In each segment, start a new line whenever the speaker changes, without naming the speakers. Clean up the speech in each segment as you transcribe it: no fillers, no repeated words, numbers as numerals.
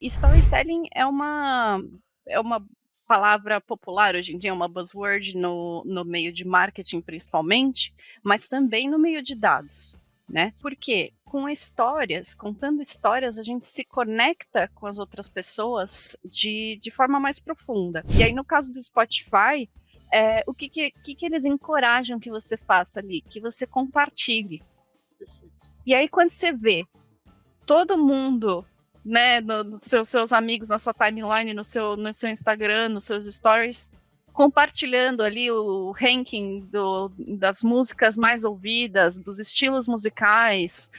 Storytelling é uma palavra popular hoje em dia, é uma buzzword no meio de marketing principalmente, mas também no meio de dados, né? Porque com histórias, contando histórias, a gente se conecta com as outras pessoas de forma mais profunda. E aí, no caso do Spotify, o que eles encorajam que você faça ali? Que você compartilhe.
Perfeito.
E aí, quando você vê todo mundo, né, nos seus amigos, na sua timeline, no seu Instagram, nos seus stories, compartilhando ali o ranking das músicas mais ouvidas, dos estilos musicais,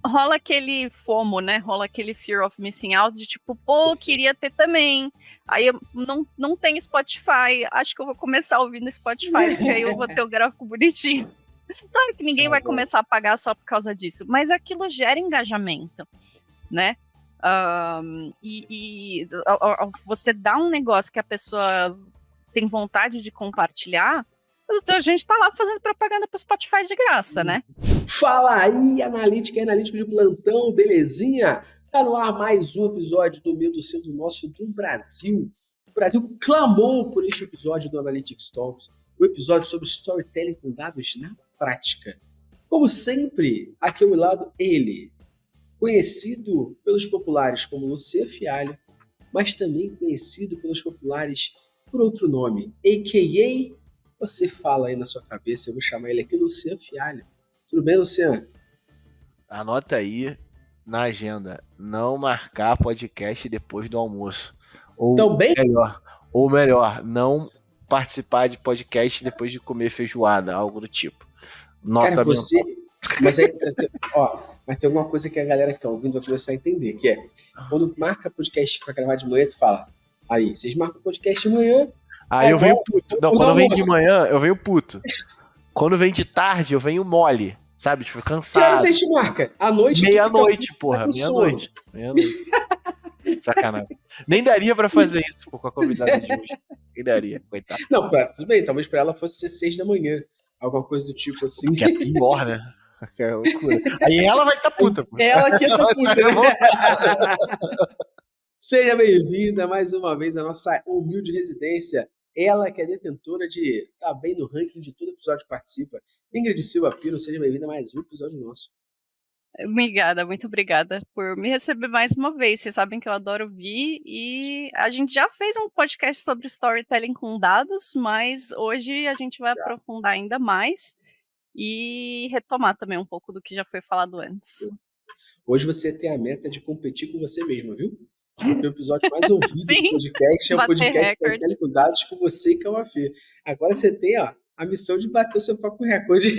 rola aquele FOMO, né? Rola aquele fear of missing out de tipo, pô, queria ter também. Aí eu não tem Spotify, acho que eu vou começar ouvindo Spotify, porque aí eu vou ter o gráfico bonitinho. Claro que ninguém vai começar a pagar só por causa disso, mas aquilo gera engajamento, né? Você dá um negócio que a pessoa tem vontade de compartilhar, a gente tá lá fazendo propaganda pro Spotify de graça, né?
Fala aí, analítica e analítico de plantão, belezinha? Tá no ar mais um episódio do meu, do seu, do nosso, do Brasil. O Brasil clamou por este episódio do Analytics Talks, o episódio sobre storytelling com dados na prática. Como sempre, aqui ao meu lado, ele, conhecido pelos populares como Luciano Fialho, mas também conhecido pelos populares por outro nome, a.k.a. Você fala aí na sua cabeça, eu vou chamar ele aqui Luciano Fialho. Tudo bem, Luciano?
Anota aí na agenda, não marcar podcast depois do almoço.
Também?
Ou melhor, não participar de podcast depois de comer feijoada, algo do tipo. Nota
Cara, você...
mental.
Mas, mas tem alguma coisa que a galera que tá ouvindo vai começar a entender, que é, quando marca podcast pra gravar de manhã, tu fala, aí, vocês marcam podcast de manhã...
Aí eu venho puto. Não, quando vem de manhã, eu venho puto. Quando vem de tarde, eu venho mole. Sabe? Tipo, cansado.
Que hora você te marca? À noite?
Meia-noite, porra. Meia-noite. Sacanagem. Nem daria pra fazer isso pô, com a convidada de hoje. Nem daria, coitado.
Não, tudo bem. Talvez pra ela fosse ser 6 da manhã. Alguma coisa do tipo assim.
Que é pior, né? Que é loucura. Aí ela vai tá puta, pô.
Ela que tá puta, né? Seja bem-vinda mais uma vez à nossa humilde residência. Ela que é detentora de tá bem no ranking de todo episódio que participa. Ingrid Silva Piro, seja bem-vinda a mais um episódio nosso.
Obrigada, muito obrigada por me receber mais uma vez. Vocês sabem que eu adoro ouvir e a gente já fez um podcast sobre storytelling com dados, mas hoje a gente vai aprofundar ainda mais e retomar também um pouco do que já foi falado antes.
Hoje você tem a meta de competir com você mesma, viu? Porque o episódio mais ouvido do podcast é o podcast Storytelling com dados com você e com a Fê. Agora você tem a missão de bater o seu próprio recorde.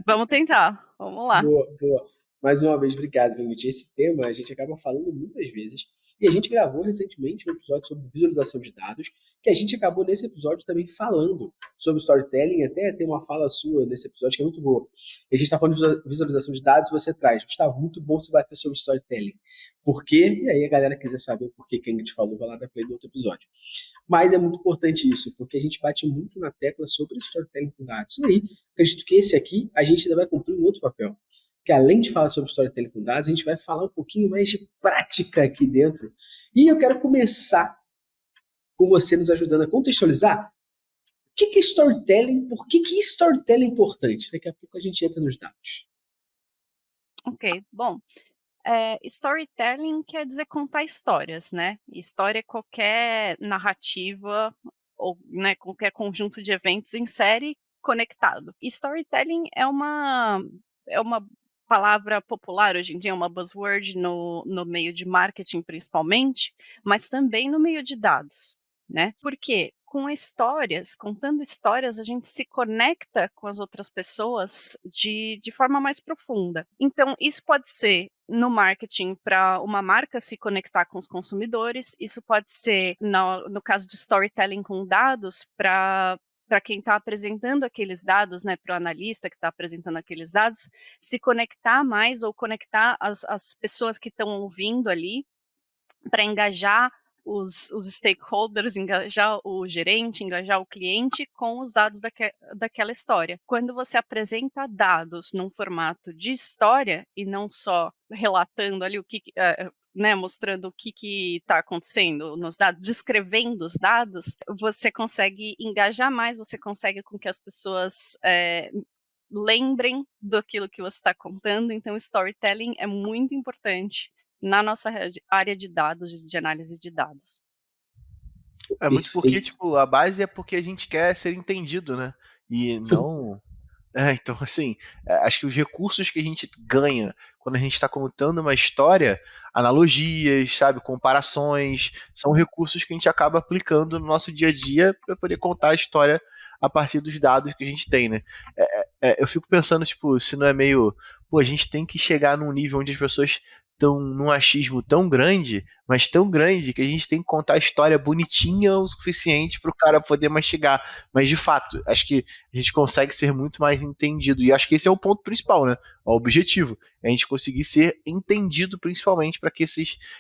Vamos tentar, vamos lá.
Boa, boa. Mais uma vez, obrigado, Vimit. Esse tema a gente acaba falando muitas vezes. E a gente gravou recentemente um episódio sobre visualização de dados, que a gente acabou nesse episódio também falando sobre storytelling, até tem uma fala sua nesse episódio que é muito boa. E a gente está falando de visualização de dados e você traz, Gustavo, muito bom se bater sobre storytelling. Por quê? E aí a galera quiser saber por que a gente falou, vai lá dar play do outro episódio. Mas é muito importante isso, porque a gente bate muito na tecla sobre storytelling com dados. E aí, acredito que esse aqui a gente ainda vai cumprir um outro papel. Que além de falar sobre storytelling com dados, a gente vai falar um pouquinho mais de prática aqui dentro. E eu quero começar com você nos ajudando a contextualizar o que é storytelling, por que storytelling é importante. Daqui a pouco a gente entra nos dados.
Ok, bom. Storytelling quer dizer contar histórias, né? História é qualquer narrativa ou, né, qualquer conjunto de eventos em série conectado. Storytelling é uma palavra popular hoje em dia, é uma buzzword no meio de marketing principalmente, mas também no meio de dados, né? Porque com histórias, contando histórias, a gente se conecta com as outras pessoas de forma mais profunda. Então, isso pode ser no marketing para uma marca se conectar com os consumidores, isso pode ser, no caso de storytelling com dados, para quem está apresentando aqueles dados, né, para o analista que está apresentando aqueles dados, se conectar mais ou conectar as pessoas que estão ouvindo ali para engajar os stakeholders, engajar o gerente, engajar o cliente com os dados daquela história. Quando você apresenta dados num formato de história e não só relatando ali o que, né, mostrando o que está acontecendo nos dados, descrevendo os dados, você consegue engajar mais, você consegue com que as pessoas lembrem daquilo que você está contando. Então, storytelling é muito importante na nossa área de dados, de análise de dados.
É muito porque,
Perfeito.
tipo, a base é porque a gente quer ser entendido, né? E não. Então, assim, acho que os recursos que a gente ganha quando a gente está contando uma história, analogias, sabe, comparações, são recursos que a gente acaba aplicando no nosso dia a dia para poder contar a história a partir dos dados que a gente tem, né? Eu fico pensando, tipo, se não é meio. Pô, a gente tem que chegar num nível onde as pessoas estão num achismo tão grande, mas tão grande, que a gente tem que contar a história bonitinha o suficiente para o cara poder mastigar. Mas, de fato, acho que a gente consegue ser muito mais entendido. E acho que esse é o ponto principal, né? O objetivo. É a gente conseguir ser entendido, principalmente, para que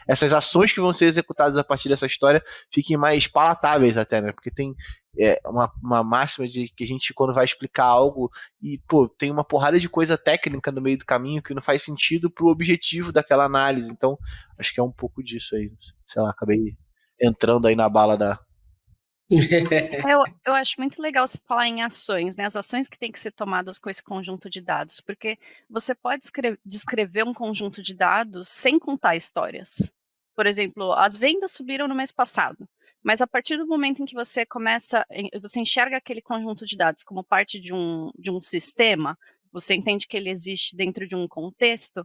essas ações que vão ser executadas a partir dessa história fiquem mais palatáveis até, né? Porque tem uma máxima de que a gente, quando vai explicar algo, e, pô, tem uma porrada de coisa técnica no meio do caminho que não faz sentido pro objetivo daquela análise. Então, acho que é um pouco disso aí. Sei lá, acabei entrando aí na bala da.
Eu acho muito legal você falar em ações, né? As ações que têm que ser tomadas com esse conjunto de dados, porque você pode descrever um conjunto de dados sem contar histórias. Por exemplo, as vendas subiram no mês passado, mas a partir do momento em que você você enxerga aquele conjunto de dados como parte de um sistema, você entende que ele existe dentro de um contexto.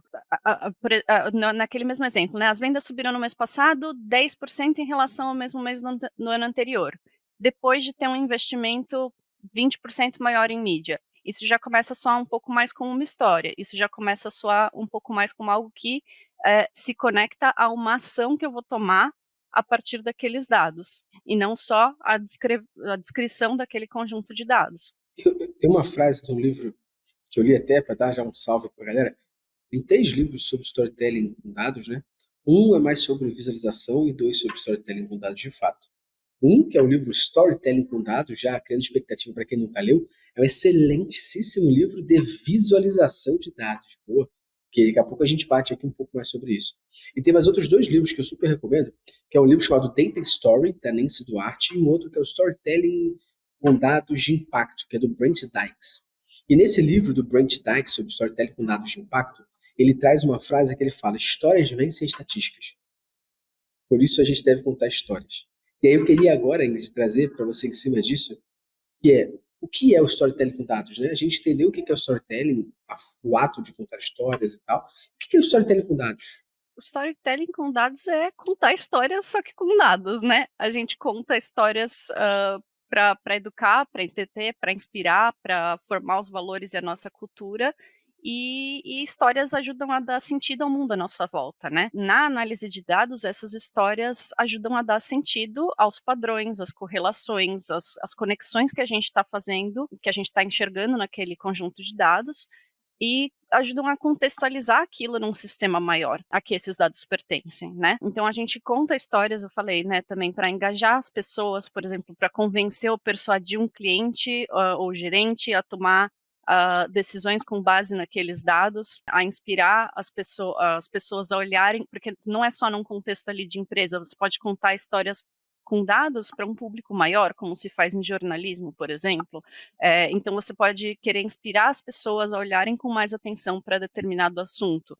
Naquele mesmo exemplo, né? As vendas subiram no mês passado 10% em relação ao mesmo mês no ano anterior, depois de ter um investimento 20% maior em mídia. Isso já começa a soar um pouco mais como uma história, isso já começa a soar um pouco mais como algo que se conecta a uma ação que eu vou tomar a partir daqueles dados, e não só a descrição daquele conjunto de dados.
Tem uma frase de um livro que eu li até para dar já um salve para a galera. Tem 3 livros sobre storytelling com dados, né? Um é mais sobre visualização e 2 sobre storytelling com dados de fato. Um, que é o livro Storytelling com Dados, já criando expectativa para quem nunca leu, é um excelentíssimo livro de visualização de dados. Boa, que daqui a pouco a gente bate aqui um pouco mais sobre isso. E tem mais outros 2 livros que eu super recomendo, que é um livro chamado Data Story, da Nancy Duarte, e um outro que é o Storytelling com Dados de Impacto, que é do Brent Dykes. E nesse livro do Brent Dykes, sobre Storytelling com Dados de Impacto, ele traz uma frase que ele fala: histórias vencem estatísticas. Por isso a gente deve contar histórias. E aí eu queria agora, Ingrid, trazer para você em cima disso, que é o que é o storytelling com dados, né? A gente entendeu o que é o storytelling, o ato de contar histórias e tal. O que é o storytelling com dados?
O storytelling com dados é contar histórias, só que com dados, né? A gente conta histórias para educar, para entreter, para inspirar, para formar os valores e a nossa cultura. E histórias ajudam a dar sentido ao mundo à nossa volta, né? Na análise de dados, essas histórias ajudam a dar sentido aos padrões, às correlações, às conexões que a gente está fazendo, que a gente está enxergando naquele conjunto de dados, e ajudam a contextualizar aquilo num sistema maior a que esses dados pertencem, né? Então a gente conta histórias, eu falei, né, também para engajar as pessoas, por exemplo, para convencer ou persuadir um cliente ou gerente a tomar decisões com base naqueles dados, a inspirar as pessoas a olharem, porque não é só num contexto ali de empresa, você pode contar histórias com dados para um público maior, como se faz em jornalismo, por exemplo. Então você pode querer inspirar as pessoas a olharem com mais atenção para determinado assunto,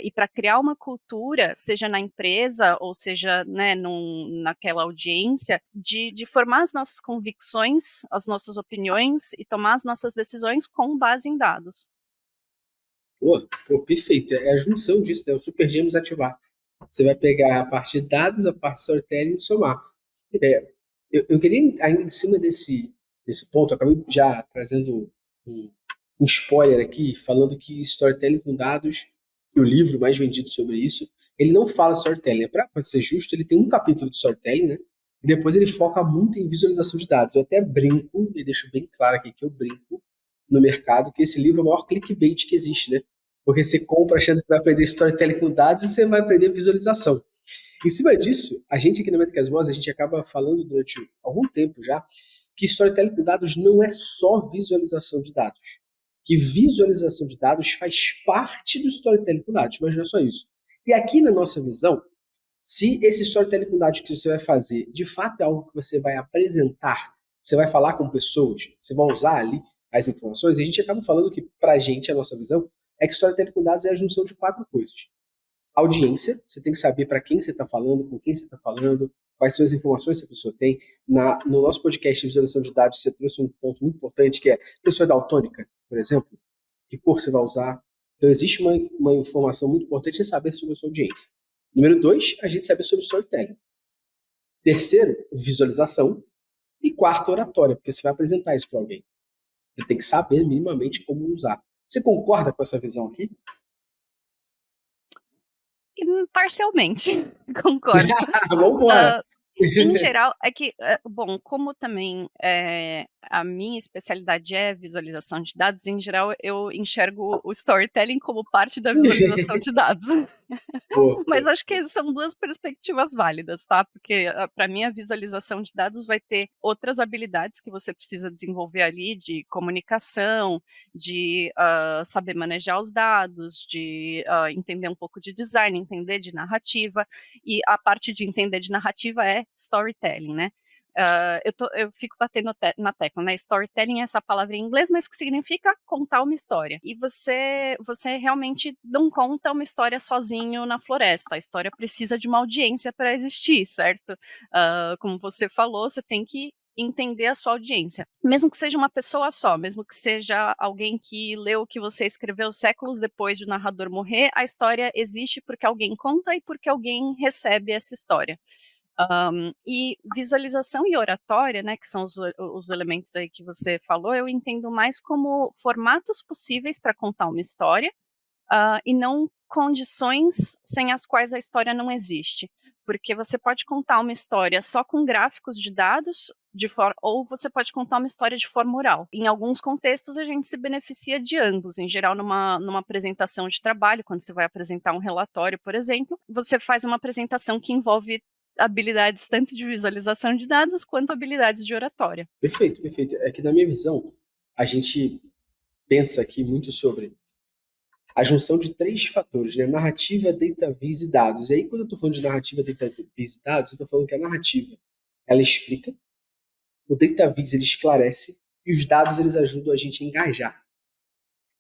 e para criar uma cultura, seja na empresa ou seja, né, naquela audiência, de formar as nossas convicções, as nossas opiniões e tomar as nossas decisões com base em dados.
Pô, perfeito. É a junção disso, né? O Super Gêmeos ativar. Você vai pegar a parte de dados, a parte de storytelling e somar. É, eu queria, ainda em cima desse ponto, eu acabei já trazendo um spoiler aqui, falando que storytelling com dados, e o livro mais vendido sobre isso, ele não fala storytelling. Para ser justo, ele tem um capítulo de storytelling, né? E depois ele foca muito em visualização de dados. Eu até brinco, e deixo bem claro aqui que eu brinco no mercado, que esse livro é o maior clickbait que existe, né? Porque você compra achando que vai aprender storytelling com dados e você vai aprender visualização. Em cima disso, a gente aqui na Métricas Boas, a gente acaba falando durante algum tempo já que storytelling com dados não é só visualização de dados. Que visualização de dados faz parte do storytelling com dados, mas não é só isso. E aqui na nossa visão, se esse storytelling com dados que você vai fazer, de fato é algo que você vai apresentar, você vai falar com pessoas, você vai usar ali as informações, a gente acaba falando que, pra gente, a nossa visão é que storytelling com dados é a junção de 4 coisas. Audiência, você tem que saber para quem você está falando, com quem você está falando, quais são as informações que a pessoa tem. No nosso podcast de visualização de dados, você trouxe um ponto muito importante, que é pessoa daltônica, por exemplo, que cor você vai usar. Então, existe uma informação muito importante em saber sobre a sua audiência. Número 2, a gente saber sobre storytelling. Terceiro, visualização. E quarto, oratória, porque você vai apresentar isso para alguém. Você tem que saber minimamente como usar. Você concorda com essa visão aqui?
Parcialmente, concordo.
Vamos embora.
Em geral, é que, bom, como também a minha especialidade é visualização de dados, em geral eu enxergo o storytelling como parte da visualização de dados. Mas acho que são 2 perspectivas válidas, tá? Porque para mim a visualização de dados vai ter outras habilidades que você precisa desenvolver ali de comunicação, de saber manejar os dados, de entender um pouco de design, entender de narrativa, e a parte de entender de narrativa é storytelling, né? Eu fico batendo na tecla, né? Storytelling é essa palavra em inglês, mas que significa contar uma história. E você realmente não conta uma história sozinho na floresta. A história precisa de uma audiência para existir, certo? Como você falou, você tem que entender a sua audiência. Mesmo que seja uma pessoa só, mesmo que seja alguém que leu o que você escreveu séculos depois de o narrador morrer, a história existe porque alguém conta e porque alguém recebe essa história. E visualização e oratória, né, que são os elementos aí que você falou, eu entendo mais como formatos possíveis para contar uma história, e não condições sem as quais a história não existe. Porque você pode contar uma história só com gráficos de dados, ou você pode contar uma história de forma oral. Em alguns contextos, a gente se beneficia de ambos. Em geral, numa apresentação de trabalho, quando você vai apresentar um relatório, por exemplo, você faz uma apresentação que envolve habilidades tanto de visualização de dados quanto habilidades de oratória.
Perfeito, perfeito. É que na minha visão, a gente pensa aqui muito sobre a junção de 3 fatores, né? Narrativa, data viz e dados. E aí, quando eu estou falando de narrativa, data viz e dados, eu estou falando que a narrativa, ela explica, o data viz, ele esclarece, e os dados, eles ajudam a gente a engajar.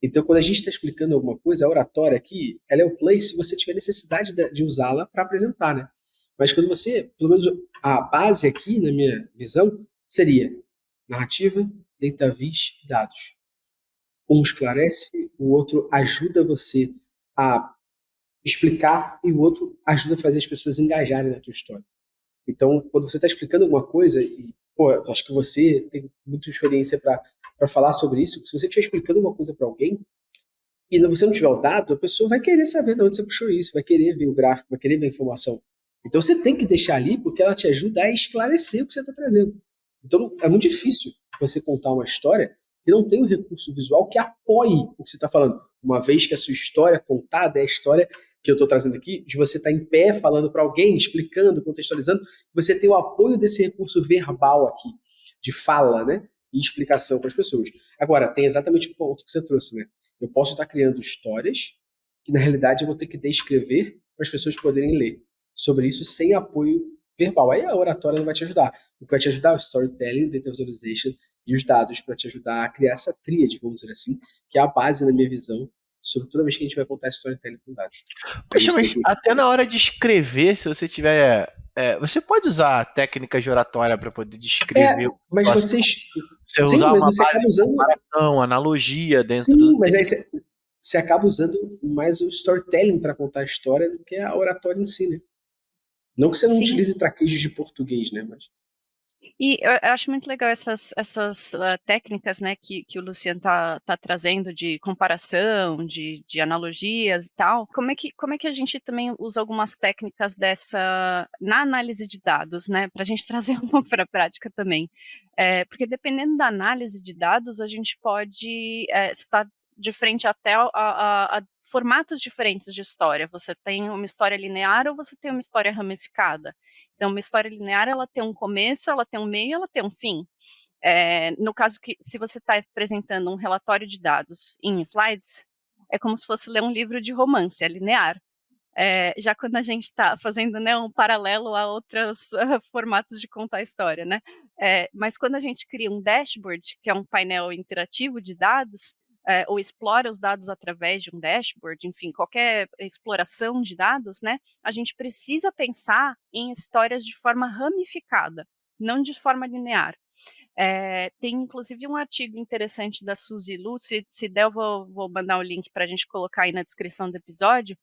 Então, quando a gente está explicando alguma coisa, a oratória aqui, ela é o play se você tiver necessidade de usá-la para apresentar, né? Mas quando você, pelo menos a base aqui, na minha visão, seria narrativa, data viz, dados. Um esclarece, o outro ajuda você a explicar e o outro ajuda a fazer as pessoas engajarem na tua história. Então, quando você está explicando alguma coisa, e pô, eu acho que você tem muita experiência para falar sobre isso, se você estiver explicando alguma coisa para alguém e você não tiver o dado, a pessoa vai querer saber de onde você puxou isso, vai querer ver o gráfico, vai querer ver a informação. Então, você tem que deixar ali porque ela te ajuda a esclarecer o que você está trazendo. Então, é muito difícil você contar uma história que não tem um recurso visual que apoie o que você está falando. Uma vez que a sua história contada é a história que eu estou trazendo aqui, de você estar em pé falando para alguém, explicando, contextualizando, você tem o apoio desse recurso verbal aqui, de fala, né? E explicação para as pessoas. Agora, tem exatamente o ponto que você trouxe, né? Eu posso estar criando histórias que, na realidade, eu vou ter que descrever para as pessoas poderem ler sobre isso sem apoio verbal. Aí a oratória não vai te ajudar. O que vai te ajudar é o storytelling, data visualization e os dados para te ajudar a criar essa tríade, vamos dizer assim, que é a base, na minha visão, sobre toda vez que a gente vai contar storytelling com dados.
Poxa, mas até na hora de escrever, se você tiver. Você pode usar técnicas de oratória para poder descrever.
Mas vocês.
Você
Sim,
usar
mas
uma
você
base
acaba
de
usando.
comparação, analogia dentro
Sim,
do
mas aí
texto.
você acaba usando mais o storytelling para contar a história do que a oratória em si, né? Não que você não
Sim.
utilize traquejos de português, né? Mas...
E eu acho muito legal essas técnicas, né, que o Luciano tá trazendo de comparação, de analogias e tal. Como é que a gente também usa algumas técnicas dessa na análise de dados, né, para a gente trazer um pouco para a prática também. Porque dependendo da análise de dados, a gente pode estar de frente até a formatos diferentes de história. Você tem uma história linear ou você tem uma história ramificada. Então, uma história linear, ela tem um começo, ela tem um meio, ela tem um fim. No caso que, se você está apresentando um relatório de dados em slides, é como se fosse ler um livro de romance, é linear. Já quando a gente está fazendo, né, um paralelo a outros formatos de contar a história, né? Mas quando a gente cria um dashboard, que é um painel interativo de dados, ou explora os dados através de um dashboard, enfim, qualquer exploração de dados, né, a gente precisa pensar em histórias de forma ramificada, não de forma linear. Tem inclusive um artigo interessante da Suzy Lu, se der eu vou mandar o link para a gente colocar aí na descrição do episódio.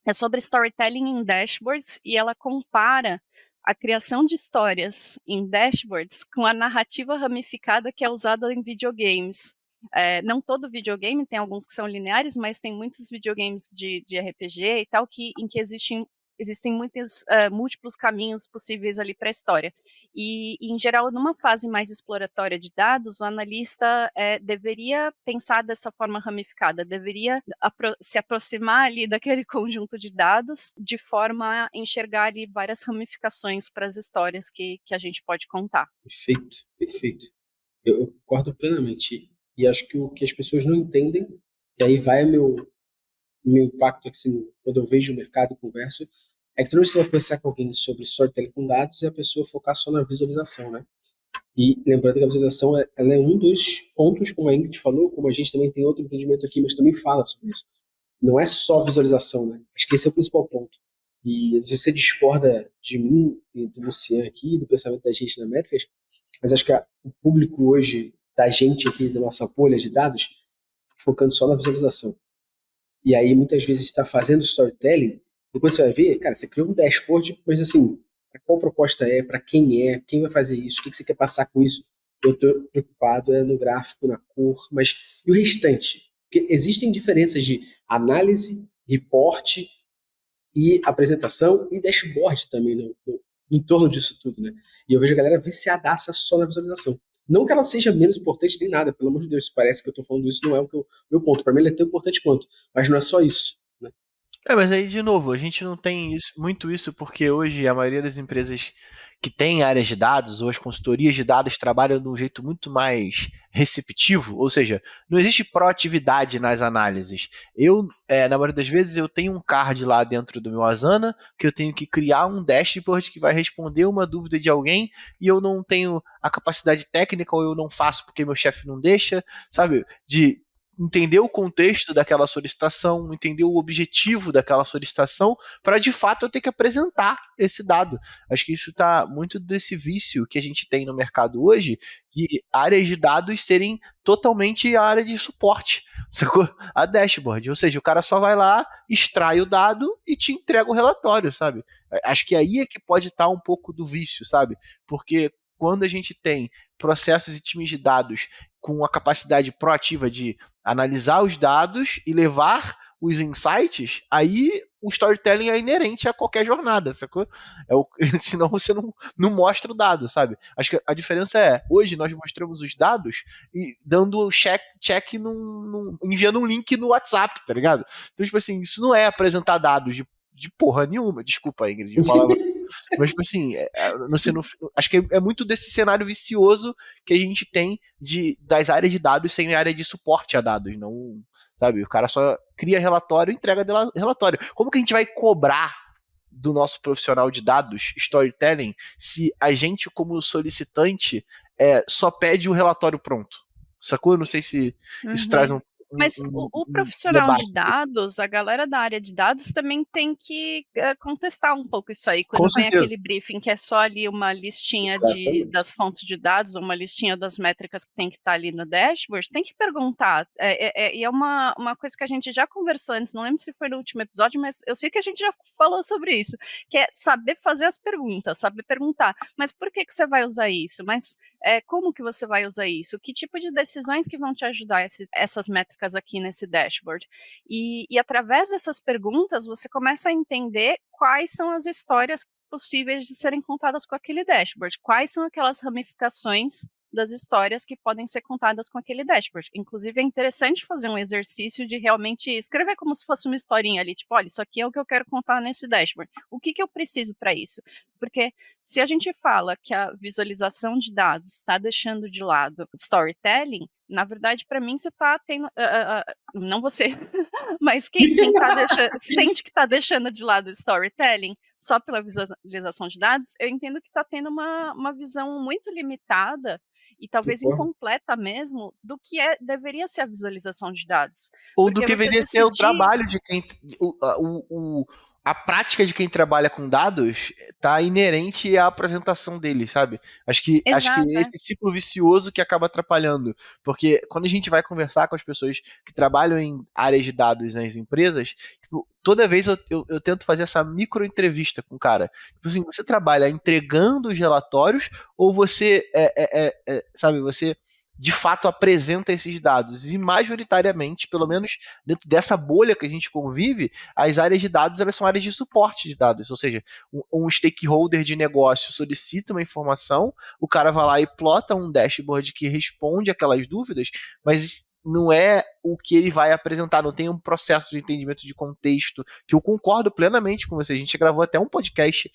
É sobre storytelling em dashboards e ela compara a criação de histórias em dashboards com a narrativa ramificada que é usada em videogames. Não todo videogame, tem alguns que são lineares, mas tem muitos videogames de RPG e tal, em que existem muitos múltiplos caminhos possíveis ali para a história. E, em geral, numa fase mais exploratória de dados, o analista deveria pensar dessa forma ramificada, deveria se aproximar ali daquele conjunto de dados, de forma a enxergar ali várias ramificações para as histórias que a gente pode contar.
Perfeito, perfeito. Eu concordo plenamente. E acho que o que as pessoas não entendem, e aí vai meu impacto assim, quando eu vejo o mercado e converso, é que toda vez que você vai conversar com alguém sobre storytelling com dados, é a pessoa focar só na visualização, né? E lembrando que a visualização ela é um dos pontos, como a Ingrid falou, como a gente também tem outro entendimento aqui, mas também fala sobre isso. Não é só visualização, né? Acho que esse é o principal ponto. E se você discorda de mim e do Luciano aqui, do pensamento da gente na Métricas, mas acho que o público hoje, da gente aqui, da nossa bolha de dados, focando só na visualização. E aí, muitas vezes, está fazendo storytelling, depois você vai ver, cara, você criou um dashboard, mas assim, qual proposta é, para quem vai fazer isso, o que você quer passar com isso? Eu estou preocupado no gráfico, na cor, mas e o restante? Porque existem diferenças de análise, reporte e apresentação e dashboard também em torno disso tudo, né? E eu vejo a galera viciadaça só na visualização. Não que ela seja menos importante nem nada, pelo amor de Deus, parece que eu estou falando isso, não é o meu ponto. Para mim, ele é tão importante quanto, mas não é só isso, né?
Mas aí, de novo, a gente não tem muito isso porque hoje a maioria das empresas que têm áreas de dados ou as consultorias de dados trabalham de um jeito muito mais receptivo, ou seja, não existe proatividade nas análises. Na maioria das vezes, eu tenho um card lá dentro do meu Asana que eu tenho que criar um dashboard que vai responder uma dúvida de alguém e eu não tenho a capacidade técnica ou eu não faço porque meu chefe não deixa, sabe? De entender o contexto daquela solicitação, entender o objetivo daquela solicitação, para de fato eu ter que apresentar esse dado. Acho que isso está muito desse vício que a gente tem no mercado hoje, de áreas de dados serem totalmente a área de suporte, sacou? A dashboard. Ou seja, o cara só vai lá, extrai o dado e te entrega o relatório, sabe? Acho que aí é que pode estar um pouco do vício, sabe? Porque quando a gente tem processos e times de dados com a capacidade proativa de analisar os dados e levar os insights, aí o storytelling é inerente a qualquer jornada, sacou? Senão você não mostra o dado, sabe? Acho que a diferença hoje nós mostramos os dados e dando check enviando um link no WhatsApp, tá ligado? Então, tipo assim, isso não é apresentar dados de porra nenhuma, desculpa, Ingrid, de palavra. Mas, tipo assim, acho que é muito desse cenário vicioso que a gente tem das áreas de dados sem área de suporte a dados. Não, sabe? O cara só cria relatório e entrega relatório. Como que a gente vai cobrar do nosso profissional de dados, storytelling, se a gente, como solicitante, só pede o relatório pronto? Sacou? Eu não sei se isso traz
Uhum. Mas o
um
profissional de
debate.
dados, a galera da área de dados também tem que contestar um pouco isso aí.
Com
Quando vem
certeza.
aquele briefing que é só ali uma listinha das fontes de dados, ou uma listinha das métricas que tem que estar ali no dashboard, tem que perguntar. E é uma coisa que a gente já conversou antes, não lembro se foi no último episódio, mas eu sei que a gente já falou sobre isso, que é saber fazer as perguntas, saber perguntar, mas por que você vai usar isso? Mas como que você vai usar isso? Que tipo de decisões que vão te ajudar essas métricas aqui nesse dashboard? E através dessas perguntas, você começa a entender quais são as histórias possíveis de serem contadas com aquele dashboard, quais são aquelas ramificações das histórias que podem ser contadas com aquele dashboard. Inclusive, é interessante fazer um exercício de realmente escrever como se fosse uma historinha ali, tipo, olha, isso aqui é o que eu quero contar nesse dashboard. O que eu preciso para isso? Porque se a gente fala que a visualização de dados está deixando de lado storytelling, na verdade, para mim, você está tendo. Não você, mas quem tá sente que está deixando de lado storytelling só pela visualização de dados, eu entendo que está tendo uma visão muito limitada e talvez
Concordo.
incompleta mesmo do que deveria ser a visualização de dados.
Ou do
Porque
que
você
deveria ser o
decidir.
trabalho de quem. A prática de quem trabalha com dados está inerente à apresentação dele, sabe? Acho que
Exato,
esse ciclo vicioso que acaba atrapalhando. Porque quando a gente vai conversar com as pessoas que trabalham em áreas de dados nas empresas, tipo, toda vez eu tento fazer essa micro entrevista com o cara. Tipo assim, você trabalha entregando os relatórios ou você sabe, você de fato apresenta esses dados e majoritariamente, pelo menos dentro dessa bolha que a gente convive, as áreas de dados elas são áreas de suporte de dados, ou seja, um stakeholder de negócio solicita uma informação, o cara vai lá e plota um dashboard que responde aquelas dúvidas, mas não é o que ele vai apresentar, não tem um processo de entendimento de contexto, que eu concordo plenamente com você. A gente gravou até um podcast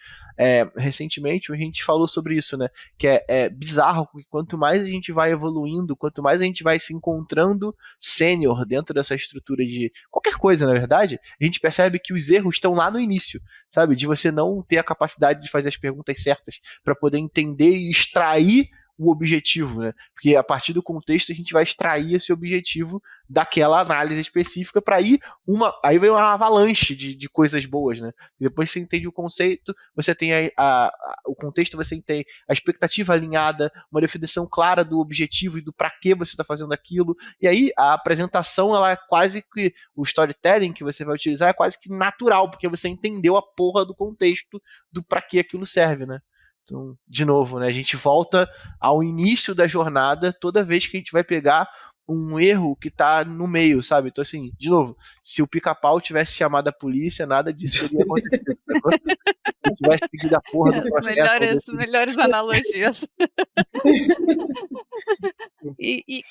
recentemente, onde a gente falou sobre isso, né? Que é bizarro, porque quanto mais a gente vai evoluindo, quanto mais a gente vai se encontrando sênior dentro dessa estrutura de qualquer coisa, na verdade, a gente percebe que os erros estão lá no início, sabe? De você não ter a capacidade de fazer as perguntas certas para poder entender e extrair o objetivo, né? Porque a partir do contexto a gente vai extrair esse objetivo daquela análise específica para aí vem uma avalanche de coisas boas, né? E depois você entende o conceito, você tem o contexto, você tem a expectativa alinhada, uma definição clara do objetivo e do para que você está fazendo aquilo, e aí a apresentação, ela é quase que, o storytelling que você vai utilizar é quase que natural, porque você entendeu a porra do contexto do para que aquilo serve, né? Então, de novo, né, a gente volta ao início da jornada toda vez que a gente vai pegar um erro que tá no meio, sabe? Então, assim, de novo, se o pica-pau tivesse chamado a polícia, nada disso teria acontecido. Se ele tivesse seguido a porra do
as
processo.
melhores analogias. E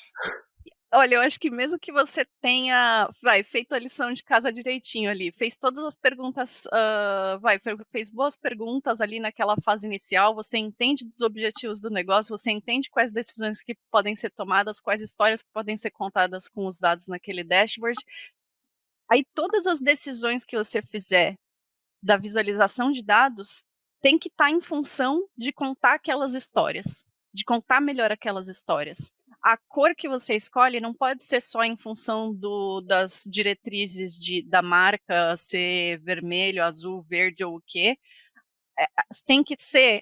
olha, eu acho que mesmo que você tenha, feito a lição de casa direitinho ali, fez todas as perguntas, fez boas perguntas ali naquela fase inicial, você entende dos objetivos do negócio, você entende quais decisões que podem ser tomadas, quais histórias que podem ser contadas com os dados naquele dashboard. Aí todas as decisões que você fizer da visualização de dados tem que estar em função de contar aquelas histórias, de contar melhor aquelas histórias. A cor que você escolhe não pode ser só em função das diretrizes da marca, ser vermelho, azul, verde ou o quê. Tem que ser,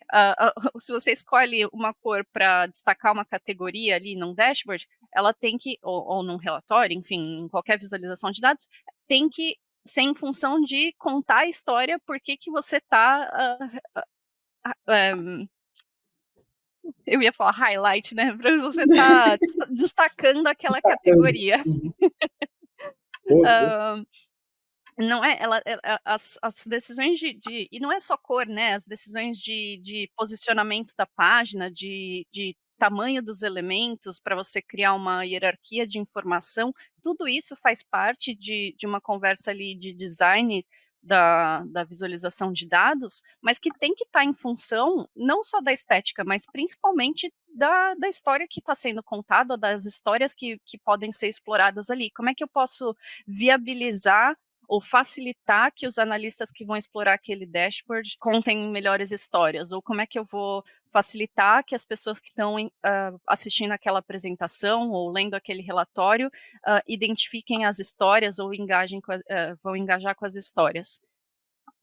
se você escolhe uma cor para destacar uma categoria ali num dashboard, ela tem que, ou num relatório, enfim, em qualquer visualização de dados, tem que ser em função de contar a história, por que você está eu ia falar highlight, né? Para você estar destacando aquela categoria.
Uhum.
Não é, as decisões e não é só cor, né? As decisões de posicionamento da página, de tamanho dos elementos para você criar uma hierarquia de informação, tudo isso faz parte de uma conversa ali de design da visualização de dados, mas que tem que estar em função não só da estética, mas principalmente da história que está sendo contada, das histórias que podem ser exploradas ali. Como é que eu posso viabilizar ou facilitar que os analistas que vão explorar aquele dashboard contem melhores histórias, ou como é que eu vou facilitar que as pessoas que estão assistindo aquela apresentação ou lendo aquele relatório identifiquem as histórias ou vão engajar com as histórias.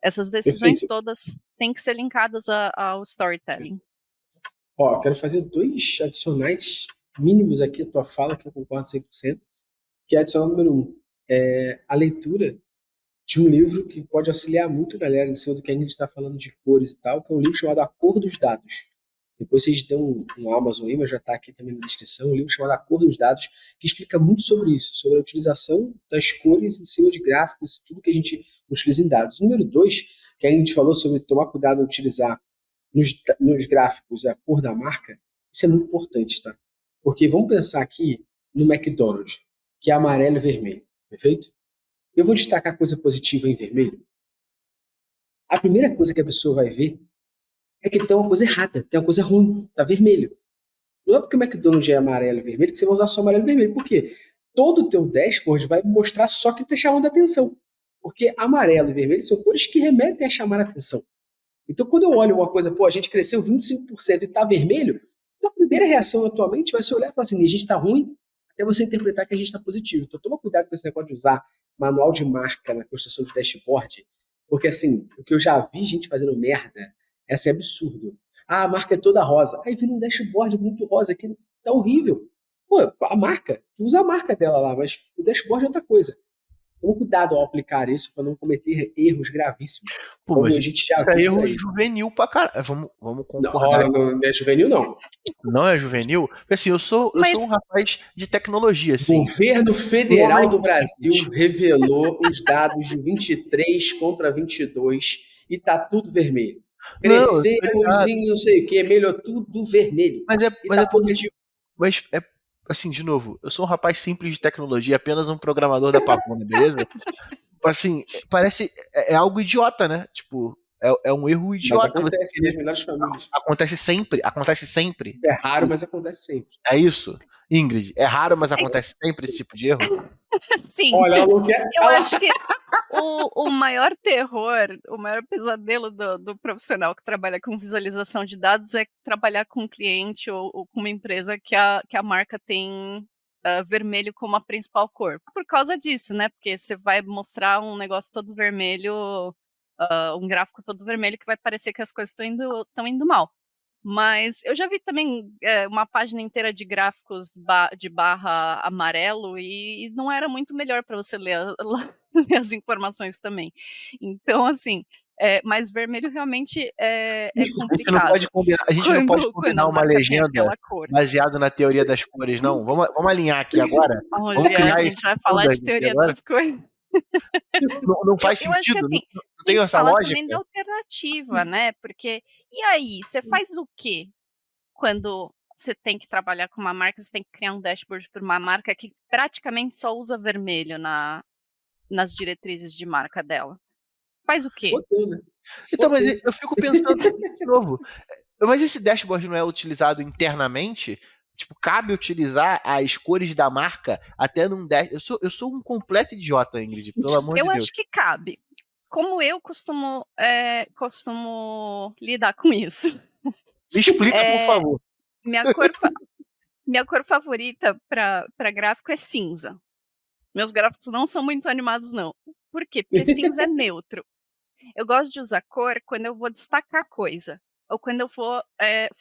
Essas decisões
Perfeito.
todas têm que ser linkadas ao storytelling.
Ó, quero fazer 2 adicionais mínimos aqui à tua fala, que eu concordo 100%, que é adicional número 1. A leitura de um livro que pode auxiliar muito a galera em cima do que a gente está falando de cores e tal, que é um livro chamado A Cor dos Dados. Depois vocês dão um Amazon aí, mas já está aqui também na descrição, um livro chamado A Cor dos Dados, que explica muito sobre isso, sobre a utilização das cores em cima de gráficos e tudo que a gente utiliza em dados. Número 2, que a gente falou sobre tomar cuidado ao utilizar nos gráficos a cor da marca, Isso é muito importante, tá? Porque vamos pensar aqui no McDonald's, que é amarelo e vermelho, perfeito? Eu vou destacar coisa positiva em vermelho. A primeira coisa que a pessoa vai ver é que tem uma coisa errada, tem uma coisa ruim, tá vermelho. Não é porque o McDonald's é amarelo e vermelho que você vai usar só amarelo e vermelho. Por quê? Todo o teu dashboard vai mostrar só que está chamando a atenção. Porque amarelo e vermelho são cores que remetem a chamar a atenção. Então, quando eu olho uma coisa, pô, a gente cresceu 25% e está vermelho, então a primeira reação atualmente vai ser olhar e falar assim, a gente está ruim, até você interpretar que a gente está positivo. Então, toma cuidado com esse negócio de usar manual de marca na construção de dashboard, porque, assim, o que eu já vi gente fazendo merda, esse é absurdo. Ah, a marca é toda rosa. Aí vira um dashboard muito rosa, que tá horrível. Pô, a marca, tu usa a marca dela lá, mas o dashboard é outra coisa. Toma cuidado ao aplicar isso para não cometer erros gravíssimos,
Pô,
como
mas
a gente já
isso
viu
é
por
erro
aí.
juvenil pra caralho. Vamos
Não,
concordar.
não é juvenil, não.
Não é juvenil? Porque assim, eu sou um
Mas
rapaz de tecnologia,
O
assim.
governo
Um
federal
homem
do
simples.
Brasil revelou os dados de 23 contra 22 e tá tudo vermelho.
Não, eu tô
Crescemos
ligado.
em não sei o que, melhorou tudo vermelho. E
Mas
tá
é porque.
positivo.
Mas é assim, de novo, eu sou um rapaz simples de tecnologia, apenas um programador da Pavuna, beleza? Assim, parece. É algo idiota, né? Tipo, é um erro
Mas
idiota você
acontece nas
querer.
melhores famílias.
Acontece sempre, acontece sempre.
É raro, mas acontece sempre.
É isso. Ingrid, é raro, mas
é
acontece sempre esse tipo de erro?
sim,
Olha, ela não quer.
eu
Ela...
acho que o maior terror, o maior pesadelo do profissional que trabalha com visualização de dados é trabalhar com um cliente ou com uma empresa que a marca tem vermelho como a principal cor. Por causa disso, né? Porque você vai mostrar um negócio todo vermelho, um gráfico todo vermelho que vai parecer que as coisas estão indo mal. Mas eu já vi também uma página inteira de gráficos de barra amarelo e não era muito melhor para você ler, ler as informações também. Então, assim, mas vermelho realmente é complicado
A gente não pode
quando a
combinar uma
marca tem
legenda
aquela cor.
baseado na teoria das cores, não. Vamos alinhar aqui agora. Vamos
Olha, a
criar esse
gente vai falar de
standard aqui
teoria
agora.
das cores.
Não faz
Eu acho que
sentido?
assim,
Não tem
tem que
essa
falar também da
lógica?
alternativa, né? Porque, e aí, você faz o quê quando você tem que trabalhar com uma marca, você tem que criar um dashboard para uma marca que praticamente só usa vermelho nas diretrizes de marca dela? Faz o quê?
Fodeu, né?
Então, mas
Fodeu.
eu fico pensando de novo. Mas esse dashboard não é utilizado internamente? Tipo, cabe utilizar as cores da marca até num dash. Eu sou um completo idiota, Ingrid, pelo amor de
Eu
Deus.
acho que cabe. Como eu costumo lidar com isso?
Me explica, por
É,
favor.
minha minha cor favorita para gráfico é cinza. Meus gráficos não são muito animados, não. Por quê? Porque cinza é neutro. Eu gosto de usar cor quando eu vou destacar coisa. Ou quando eu for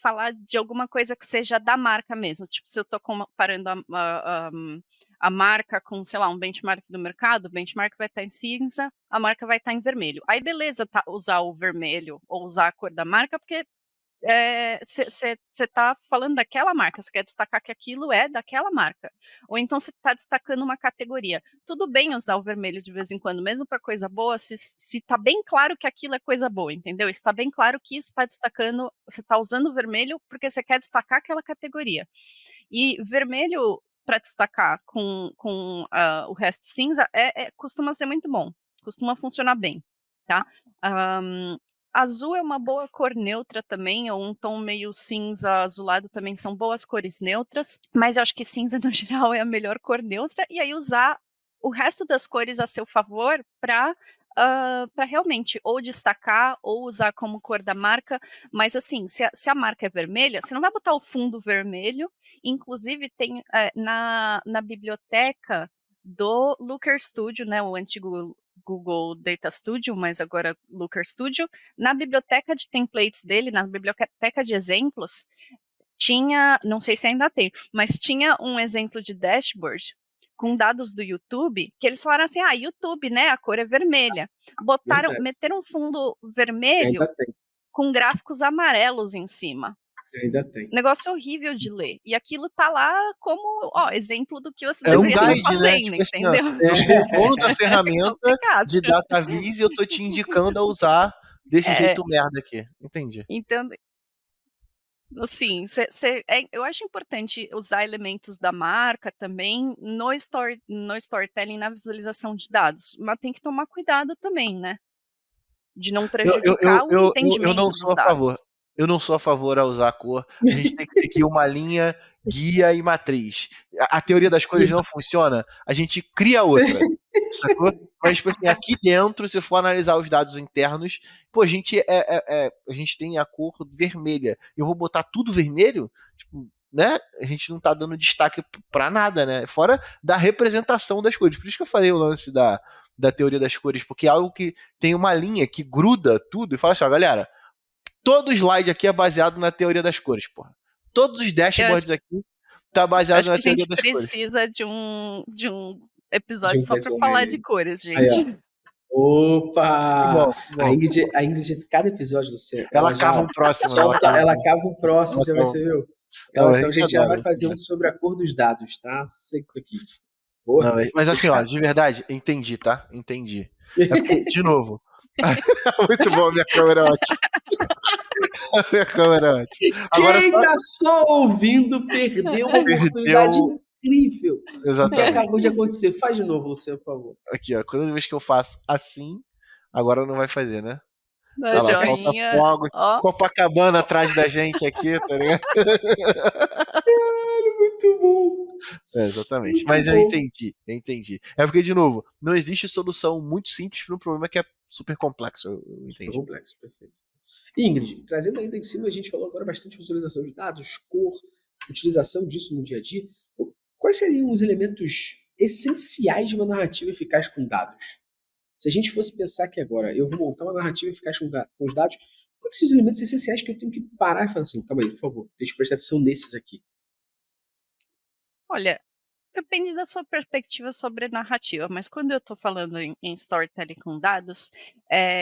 falar de alguma coisa que seja da marca mesmo. Tipo, se eu estou comparando a marca com, sei lá, um benchmark do mercado, o benchmark vai estar em cinza, a marca vai estar em vermelho. Aí, beleza, usar o vermelho ou usar a cor da marca, porque você está falando daquela marca, você quer destacar que aquilo é daquela marca. Ou então você está destacando uma categoria. Tudo bem usar o vermelho de vez em quando, mesmo para coisa boa, se está bem claro que aquilo é coisa boa, entendeu? Está bem claro que está destacando, você está usando o vermelho porque você quer destacar aquela categoria. E vermelho para destacar com o resto cinza costuma ser muito bom, costuma funcionar bem, tá? Azul é uma boa cor neutra também, ou um tom meio cinza azulado também são boas cores neutras, mas eu acho que cinza no geral é a melhor cor neutra, e aí usar o resto das cores a seu favor para realmente ou destacar ou usar como cor da marca, mas assim, se a marca é vermelha, você não vai botar o fundo vermelho, inclusive tem na biblioteca do Looker Studio, né, o antigo Google Data Studio, mas agora Looker Studio, na biblioteca de templates dele, na biblioteca de exemplos, tinha, não sei se ainda tem, mas tinha um exemplo de dashboard com dados do YouTube, que eles falaram assim, YouTube, né, a cor é vermelha.
Verdade.
Meteram um fundo vermelho
Ainda tem.
com gráficos amarelos em cima.
Ainda tem.
Negócio horrível de ler. E aquilo tá lá como, exemplo do que você
É um
deveria estar
guide, né?
fazendo,
Tipo assim, ó,
entendeu?
eu sou o dono da
É
ferramenta
complicado.
de DataVis e eu tô te indicando a usar desse
É,
jeito merda aqui. Entendi.
então, Assim, eu acho importante usar elementos da marca também no storytelling, na visualização de dados, mas tem que tomar cuidado também, né? De não prejudicar o
Eu não
entendimento
sou
dos
a favor.
dados.
Eu não sou a favor a usar a cor. A gente tem que seguir uma linha, guia e matriz. A teoria das cores não funciona, a gente cria outra. Sacou? Mas, tipo assim, aqui dentro, se for analisar os dados internos, pô, a gente tem a cor vermelha. Eu vou botar tudo vermelho? Tipo, né? A gente não tá dando destaque pra nada, né? Fora da representação das cores. Por isso que eu falei o lance da teoria das cores, porque é algo que tem uma linha que gruda tudo e fala assim, ó, galera, todo slide aqui é baseado na teoria das cores, porra. Todos os
Eu acho,
dashboards aqui tá baseado
acho
na
que a
teoria
gente
das cores.
precisa de um
De
episódio
um
só para
brainstorming
falar de
aí.
cores,
Aí, ó.
gente.
Que
Opa!
bom, que bom.
A Ingrid, cada episódio, você,
Ela
ela já
cava um próximo, né?
solta, ela cava um próximo,
ela
já vai
cava...
ser, meu.
Não, a
Então a
gente
gente já
adora,
vai
a gente
fazer um
adora.
sobre a cor dos dados, tá? Seco aqui. Boa.
Não, mas assim, ó,
Deixa.
de verdade, entendi, tá? Entendi. É porque, de novo, muito bom, minha câmera é ótima. A minha câmera é ótima. Agora
Quem
só
tá só ouvindo perdeu uma oportunidade
perdeu.
incrível. O que
Exatamente.
acabou de acontecer? Faz de novo, Luciano, por favor.
Aqui, ó. Toda vez que eu faço assim, agora não vai fazer, né?
Da
Olha lá, solta
joinha,
fogos.
ó.
Copacabana atrás da gente aqui, tá ligado?
Muito bom.
É, exatamente.
Muito
Mas
bom.
eu entendi. É porque, de novo, não existe solução muito simples para um problema que é super complexo. Eu
Super
entendi.
complexo, perfeito. Ingrid, trazendo ainda em cima, a gente falou agora bastante de visualização de dados, cor, utilização disso no dia a dia. Quais seriam os elementos essenciais de uma narrativa eficaz com dados? Se a gente fosse pensar que agora eu vou montar uma narrativa eficaz com os dados, quais são os elementos essenciais que eu tenho que parar e falar assim, calma aí, por favor, deixa eu prestar atenção nesses aqui.
Olha, depende da sua perspectiva sobre narrativa, mas quando eu estou falando em storytelling com dados,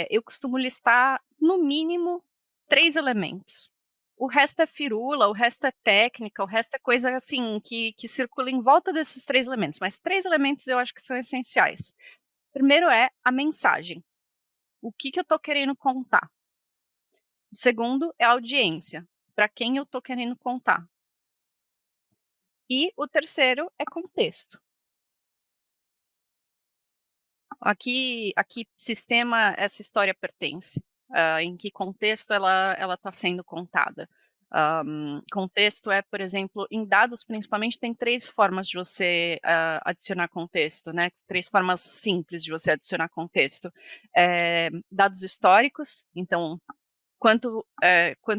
eu costumo listar, no mínimo, 3 elementos. O resto é firula, o resto é técnica, o resto é coisa, assim, que circula em volta desses 3 elementos, mas 3 elementos eu acho que são essenciais. Primeiro é a mensagem. O que eu estou querendo contar? O segundo é a audiência, para quem eu estou querendo contar. E o terceiro é contexto. A que sistema essa história pertence? Em que contexto ela está sendo contada? Contexto é, por exemplo, em dados principalmente tem 3 formas de você adicionar contexto, né? 3 formas simples de você adicionar contexto. Dados históricos, então quanto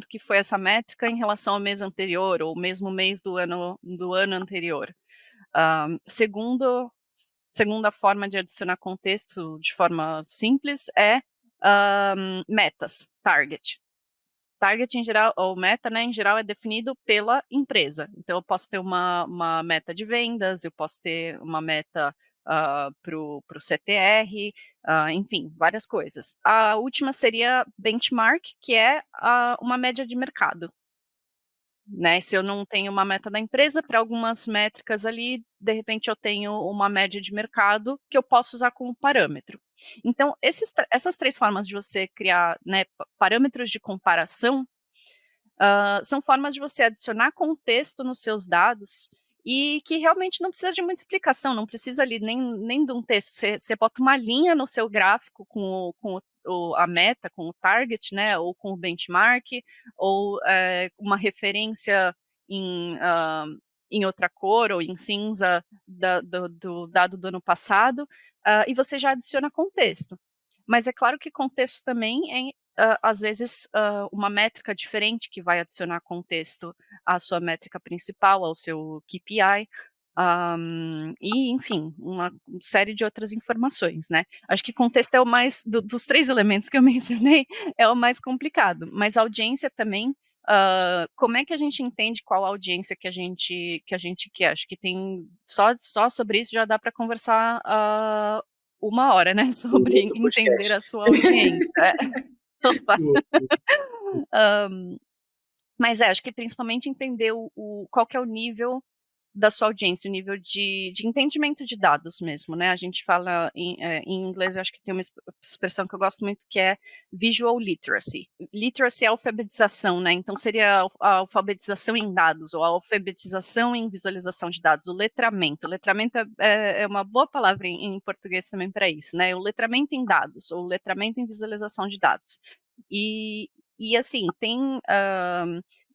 que foi essa métrica em relação ao mês anterior ou mesmo mês do ano anterior. Segunda forma de adicionar contexto de forma simples é metas, target. Target em geral, ou meta, né, em geral, é definido pela empresa. Então, eu posso ter uma meta de vendas, eu posso ter uma meta para o CTR, enfim, várias coisas. A última seria benchmark, que é uma média de mercado. Né, se eu não tenho uma meta da empresa, para algumas métricas ali, de repente eu tenho uma média de mercado que eu posso usar como parâmetro. Então, essas 3 formas de você criar, né, parâmetros de comparação, são formas de você adicionar contexto nos seus dados e que realmente não precisa de muita explicação, não precisa ali nem de um texto, você bota uma linha no seu gráfico com a meta, com o target, né, ou com o benchmark, ou uma referência em outra cor ou em cinza do dado do ano passado, e você já adiciona contexto. Mas é claro que contexto também às vezes, uma métrica diferente que vai adicionar contexto à sua métrica principal, ao seu KPI, e enfim, uma série de outras informações, né. Acho que contexto é o mais dos 3 elementos que eu mencionei, é o mais complicado, mas a audiência também, como é que a gente entende qual a audiência que a gente quer? Acho que tem só sobre isso já dá para conversar, 1 hora, né,
Um
sobre
outro
entender
podcast.
a sua audiência. Opa.
Boa.
Mas acho que principalmente entender qual que é o nível da sua audiência, o nível de entendimento de dados mesmo, né? A gente fala em inglês, eu acho que tem uma expressão que eu gosto muito, que é visual literacy. Literacy é alfabetização, né? Então seria a alfabetização em dados, ou a alfabetização em visualização de dados, o letramento. Letramento é uma boa palavra em português também para isso, né? O letramento em dados, ou o letramento em visualização de dados. E assim, tem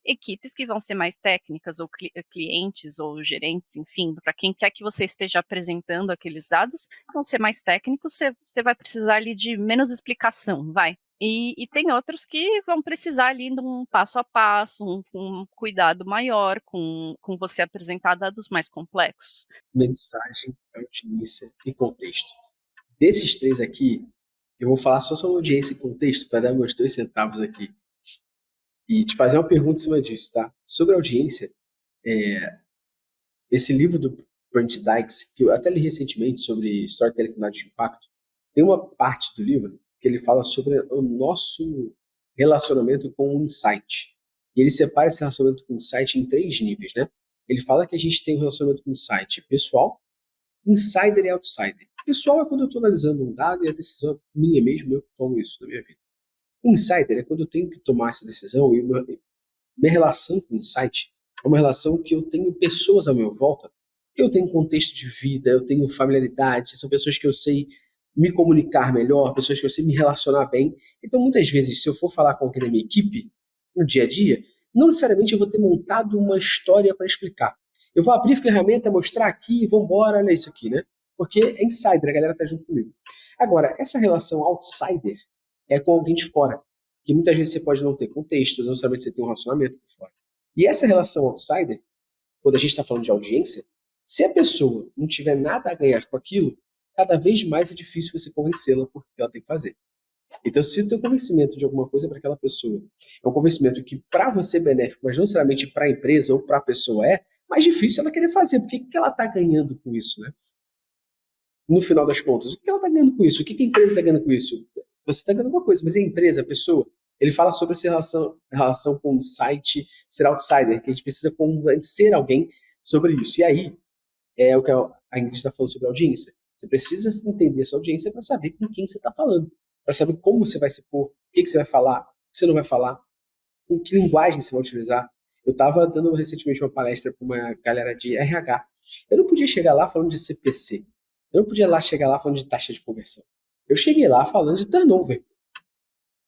equipes que vão ser mais técnicas, ou clientes, ou gerentes, enfim, para quem quer que você esteja apresentando aqueles dados, vão ser mais técnicos, você vai precisar ali de menos explicação, vai. E tem outros que vão precisar ali de um passo a passo, um cuidado maior com você apresentar dados mais complexos.
Mensagem, audiência e contexto. Desses 3 aqui, eu vou falar só sobre audiência e contexto para dar meus 2 centavos aqui. E te fazer uma pergunta em cima disso, tá? Sobre audiência, esse livro do Brent Dykes, que eu até li recentemente sobre storytelling com dados de impacto, tem uma parte do livro que ele fala sobre o nosso relacionamento com o insight. E ele separa esse relacionamento com o insight em 3 níveis, né? Ele fala que a gente tem um relacionamento com o insight pessoal, insider e outsider. Pessoal é quando eu estou analisando um dado e a decisão é minha mesmo, eu tomo isso na minha vida. Insider é quando eu tenho que tomar essa decisão e minha relação com o insight é uma relação que eu tenho pessoas à minha volta, que eu tenho contexto de vida, eu tenho familiaridade, são pessoas que eu sei me comunicar melhor, pessoas que eu sei me relacionar bem. Então, muitas vezes, se eu for falar com alguém da minha equipe, no dia a dia, não necessariamente eu vou ter montado uma história para explicar. Eu vou abrir a ferramenta, mostrar aqui, vamos embora, olha isso aqui, né? Porque é insider, a galera tá junto comigo. Agora, essa relação outsider é com alguém de fora, que muitas vezes você pode não ter contexto, não necessariamente você tem um relacionamento por fora. E essa relação outsider, quando a gente está falando de audiência, se a pessoa não tiver nada a ganhar com aquilo, cada vez mais é difícil você convencê-la por que ela tem que fazer. Então, se o teu convencimento de alguma coisa para aquela pessoa é um convencimento que para você é benéfico, mas não necessariamente para a empresa ou para a pessoa mais difícil ela querer fazer, porque o que ela está ganhando com isso, né? No final das contas, o que ela está ganhando com isso? O que a empresa está ganhando com isso? Você está ganhando uma coisa, mas a empresa, a pessoa, ele fala sobre essa relação com o site, ser outsider, que a gente precisa convencer alguém sobre isso. E aí, é o que a Ingrid está falando sobre audiência. Você precisa entender essa audiência para saber com quem você está falando, para saber como você vai se pôr, o que você vai falar, o que você não vai falar, com que linguagem você vai utilizar. Eu estava dando recentemente uma palestra para uma galera de RH. Eu não podia chegar lá falando de CPC. Eu não podia chegar lá falando de taxa de conversão. Eu cheguei lá falando de turnover.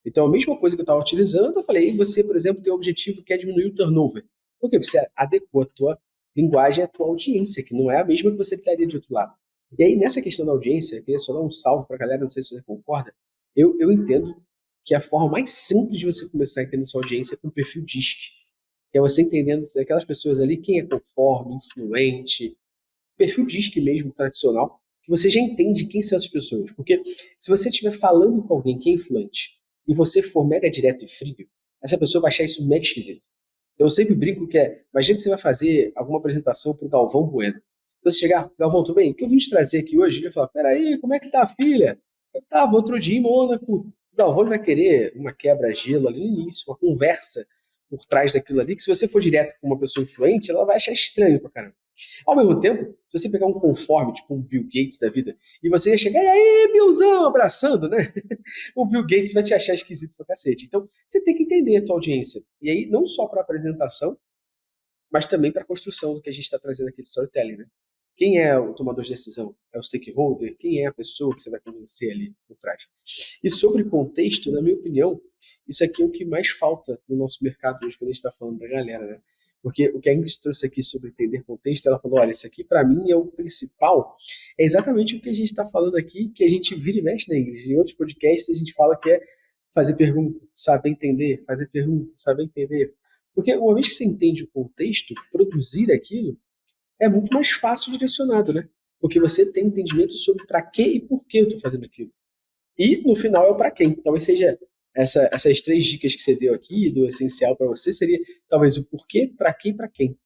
Então, a mesma coisa que eu estava utilizando, eu falei, você, por exemplo, tem um objetivo que é diminuir o turnover. Por quê? Porque você adequou a tua linguagem à tua audiência, que não é a mesma que você estaria de outro lado. E aí, nessa questão da audiência, eu queria só dar um salve para a galera, não sei se você concorda, eu entendo que a forma mais simples de você começar a entender sua audiência é com o perfil DISC. Que é você entendendo aquelas pessoas ali, quem é conforme, influente, perfil DISC mesmo, tradicional, que você já entende quem são essas pessoas. Porque se você estiver falando com alguém que é influente e você for mega direto e frio, essa pessoa vai achar isso mega esquisito. Então eu sempre brinco que imagina que você vai fazer alguma apresentação para o Galvão Bueno. Então você chegar, Galvão, tudo bem? O que eu vim te trazer aqui hoje? Ele vai falar, peraí, como é que tá, filha? Eu tava outro dia em Mônaco. O Galvão vai querer uma quebra-gelo ali no início, uma conversa por trás daquilo ali, que se você for direto com uma pessoa influente, ela vai achar estranho pra caramba. Ao mesmo tempo, se você pegar um conforme, tipo um Bill Gates da vida, e você ia chegar, e aí, Billzão, abraçando, né? O Bill Gates vai te achar esquisito pra cacete. Então, você tem que entender a tua audiência. E aí, não só para apresentação, mas também para a construção do que a gente está trazendo aqui de storytelling, né? Quem é o tomador de decisão? É o stakeholder? Quem é a pessoa que você vai convencer ali por trás? E sobre contexto, na minha opinião, isso aqui é o que mais falta no nosso mercado hoje, quando a gente está falando da galera, né? Porque o que a Ingrid trouxe aqui sobre entender contexto, ela falou, olha, isso aqui para mim é o principal, é exatamente o que a gente está falando aqui, que a gente vira e mexe, né, Ingrid? Em outros podcasts a gente fala que é fazer pergunta, saber entender, fazer pergunta, saber entender. Porque uma vez que você entende o contexto, produzir aquilo é muito mais fácil direcionado, né? Porque você tem entendimento sobre para que e por que eu estou fazendo aquilo. E no final é o para quem. Talvez seja essas 3 dicas que você deu aqui, do essencial para você, seria talvez o porquê, para quê e para quem.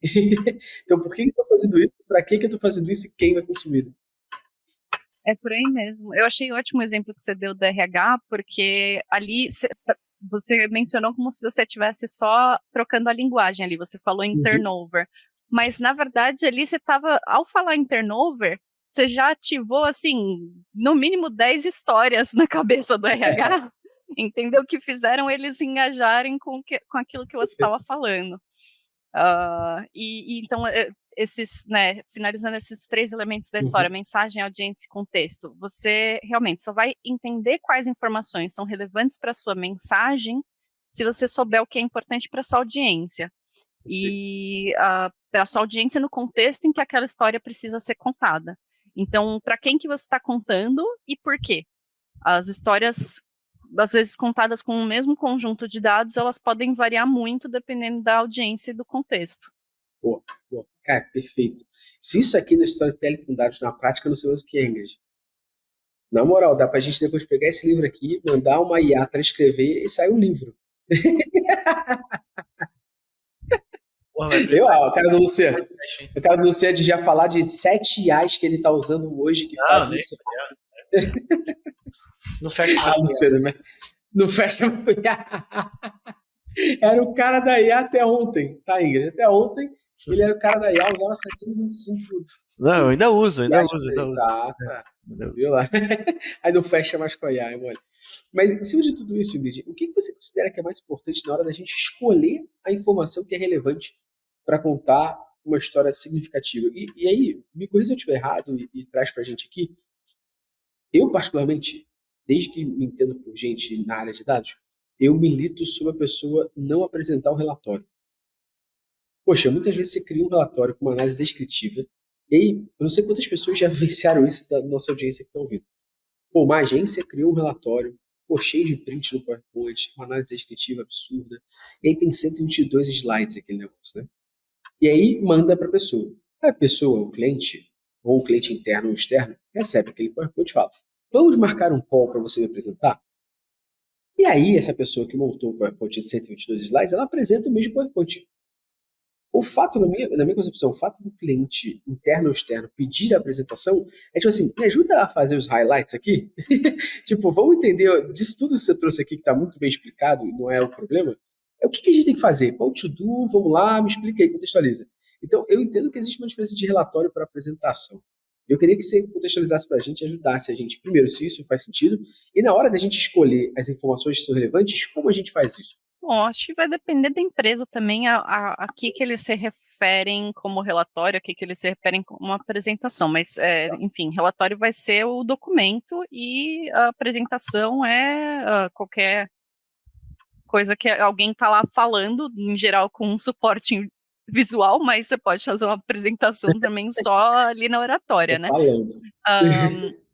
Então, por que eu estou fazendo isso, para que eu estou fazendo isso e quem vai consumir?
É por aí mesmo. Eu achei ótimo o exemplo que você deu do RH, porque ali você mencionou como se você estivesse só trocando a linguagem ali. Você falou em turnover. mas na verdade ali você estava, ao falar em turnover, você já ativou, assim, no mínimo 10 histórias na cabeça do RH, entendeu? Que fizeram eles engajarem com aquilo que você estava falando. Então, esses, né, finalizando esses 3 elementos da história, mensagem, audiência e contexto, você realmente só vai entender quais informações são relevantes para a sua mensagem se você souber o que é importante para a sua audiência. E para a sua audiência no contexto em que aquela história precisa ser contada. Então, para quem que você está contando e por quê? As histórias, às vezes contadas com o mesmo conjunto de dados, elas podem variar muito dependendo da audiência e do contexto.
Pô, cara, perfeito. Se isso aqui no Storytelling com dados na prática, eu não sei mais o que é, Ingrid. Na moral, dá pra gente depois pegar esse livro aqui, mandar uma IA transcrever e sair um livro.
Porra, vai precisar
A cara do Luciano. A cara do Luciano de já falar de 7 IAs que ele tá usando hoje que fazem isso.
Não fecha mais.
Luciano, mas não fecha mais. Era o cara da IA até ontem, tá, Ingrid? Até ontem ele era o cara da IA, usava 725.
Não, eu ainda uso.
Tá. Viu lá? Aí não fecha mais com a IA, é mole. Mas, em cima de tudo isso, Ingrid, o que você considera que é mais importante na hora da gente escolher a informação que é relevante para contar uma história significativa? E aí, me corrija se eu estiver errado e traz pra gente aqui. Eu, particularmente, desde que me entendo por gente na área de dados, eu milito sobre a pessoa não apresentar o relatório. Poxa, muitas vezes você cria um relatório com uma análise descritiva, e aí, eu não sei quantas pessoas já vivenciaram isso da nossa audiência que estão ouvindo. Pô, uma agência criou um relatório, pô, cheio de print no PowerPoint, uma análise descritiva absurda, e aí tem 122 slides aquele negócio, né? E aí manda para a pessoa. A pessoa, o cliente, ou o cliente interno ou externo, recebe aquele PowerPoint e fala: vamos marcar um call para você me apresentar? E aí, essa pessoa que montou o PowerPoint de 122 slides, ela apresenta o mesmo PowerPoint. O fato, na minha concepção, o fato do cliente interno ou externo pedir a apresentação é tipo assim: me ajuda a fazer os highlights aqui? Tipo, vamos entender disso tudo que você trouxe aqui, que está muito bem explicado e não é o problema. É o que a gente tem que fazer? Qual o to-do? Vamos lá, me explica aí, contextualiza. Então, eu entendo que existe uma diferença de relatório para apresentação. Eu queria que você contextualizasse para a gente e ajudasse a gente, primeiro, se isso faz sentido, e na hora da gente escolher as informações que são relevantes, como a gente faz isso?
Bom, acho que vai depender da empresa também a que eles se referem como relatório, a que eles se referem como apresentação, mas, enfim, relatório vai ser o documento e a apresentação é qualquer coisa que alguém está lá falando, em geral com um suporte visual, mas você pode fazer uma apresentação também só ali na oratória, né?
Falando.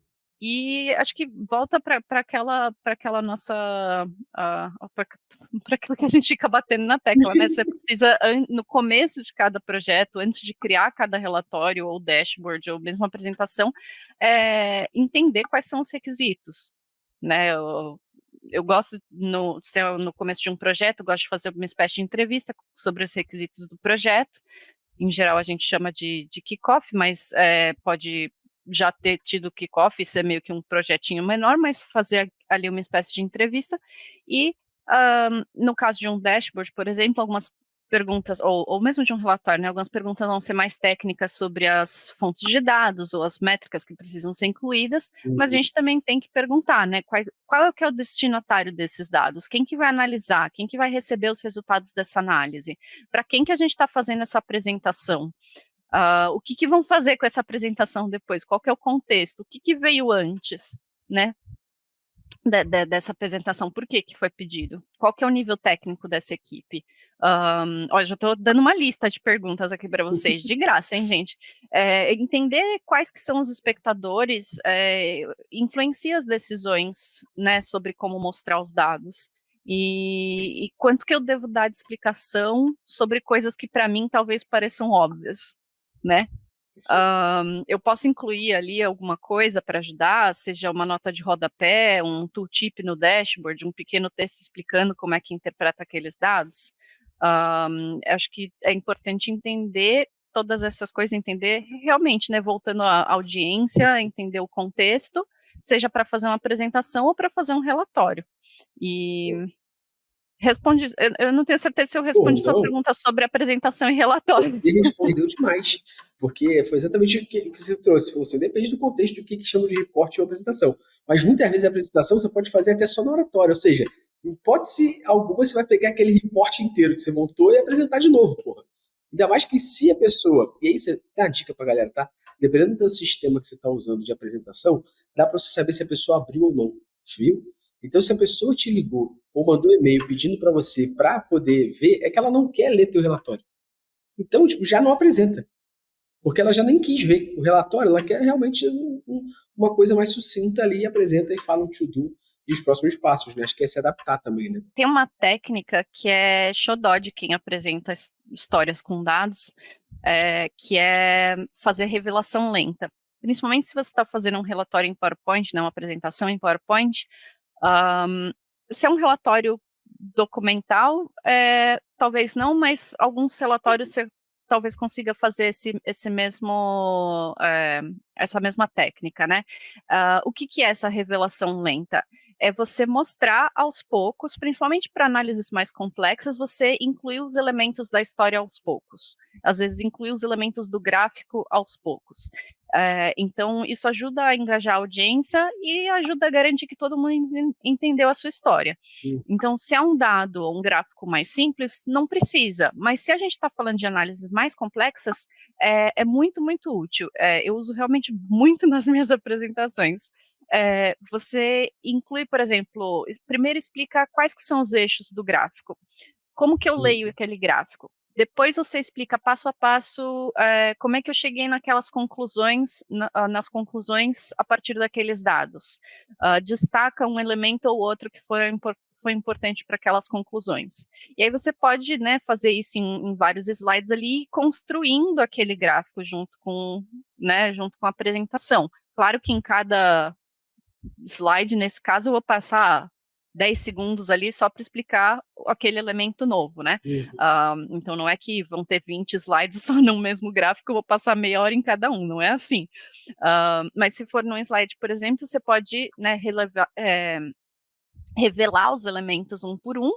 E acho que volta para aquela nossa. Para aquilo que a gente fica batendo na tecla, né? Você precisa, no começo de cada projeto, antes de criar cada relatório, ou dashboard, ou mesmo apresentação, entender quais são os requisitos. Né? Eu gosto, no começo de um projeto, gosto de fazer uma espécie de entrevista sobre os requisitos do projeto. Em geral, a gente chama de kick-off, mas pode já ter tido kickoff, ser meio que um projetinho menor, mas fazer ali uma espécie de entrevista. E no caso de um dashboard, por exemplo, algumas perguntas, ou mesmo de um relatório, né, algumas perguntas vão ser mais técnicas sobre as fontes de dados ou as métricas que precisam ser incluídas, mas a gente também tem que perguntar, né, qual é que é o destinatário desses dados, quem que vai analisar, quem que vai receber os resultados dessa análise, para quem que a gente está fazendo essa apresentação, o que vão fazer com essa apresentação depois, qual que é o contexto, o que veio antes, né, dessa apresentação, por que foi pedido? Qual que é o nível técnico dessa equipe? Olha, já estou dando uma lista de perguntas aqui para vocês, de graça, hein, gente? Entender quais que são os espectadores influencia as decisões, né, sobre como mostrar os dados. E quanto que eu devo dar de explicação sobre coisas que para mim talvez pareçam óbvias, né? Eu posso incluir ali alguma coisa para ajudar, seja uma nota de rodapé, um tooltip no dashboard, um pequeno texto explicando como é que interpreta aqueles dados. Acho que é importante entender todas essas coisas, entender realmente, né, voltando à audiência, entender o contexto, seja para fazer uma apresentação ou para fazer um relatório. E Responde, eu não tenho certeza se eu respondi sua pergunta sobre apresentação e relatório.
Você respondeu demais, porque foi exatamente o que você trouxe. Falou assim, depende do contexto do que chama de reporte ou apresentação. Mas muitas vezes a apresentação você pode fazer até só na oratória, ou seja, em hipótese alguma você vai pegar aquele reporte inteiro que você montou e apresentar de novo, porra. Ainda mais que se a pessoa, e aí você dá uma dica pra galera, tá? Dependendo do sistema que você está usando de apresentação, dá para você saber se a pessoa abriu ou não, viu? Então, se a pessoa te ligou ou mandou um e-mail pedindo para você para poder ver, é que ela não quer ler teu relatório. Então, tipo, já não apresenta, porque ela já nem quis ver o relatório, ela quer realmente uma coisa mais sucinta ali, apresenta e fala o to-do e os próximos passos, né? Acho que é se adaptar também, né?
Tem uma técnica que é xodó de quem apresenta histórias com dados, que é fazer revelação lenta. Principalmente se você está fazendo um relatório em PowerPoint, né, uma apresentação em PowerPoint, se é um relatório documental, talvez não, mas alguns relatórios você talvez consiga fazer essa mesma técnica, né? O que é essa revelação lenta? É você mostrar aos poucos, principalmente para análises mais complexas, você incluir os elementos da história aos poucos. Às vezes incluir os elementos do gráfico aos poucos. Então, isso ajuda a engajar a audiência e ajuda a garantir que todo mundo entendeu a sua história. Então, se é um dado ou um gráfico mais simples, não precisa. Mas se a gente está falando de análises mais complexas, é muito, muito útil. Eu uso realmente muito nas minhas apresentações. Você inclui, por exemplo, primeiro explica quais que são os eixos do gráfico. Como que eu leio aquele gráfico? Depois você explica passo a passo como é que eu cheguei naquelas conclusões, nas conclusões a partir daqueles dados. Destaca um elemento ou outro que foi importante para aquelas conclusões. E aí você pode, né, fazer isso em vários slides ali, construindo aquele gráfico junto com a apresentação. Claro que em cada slide, nesse caso, eu vou passar 10 segundos ali só para explicar aquele elemento novo, né? Então não é que vão ter 20 slides só no mesmo gráfico, eu vou passar meia hora em cada um, não é assim. Mas se for num slide, por exemplo, você pode, né, revelar os elementos um por um,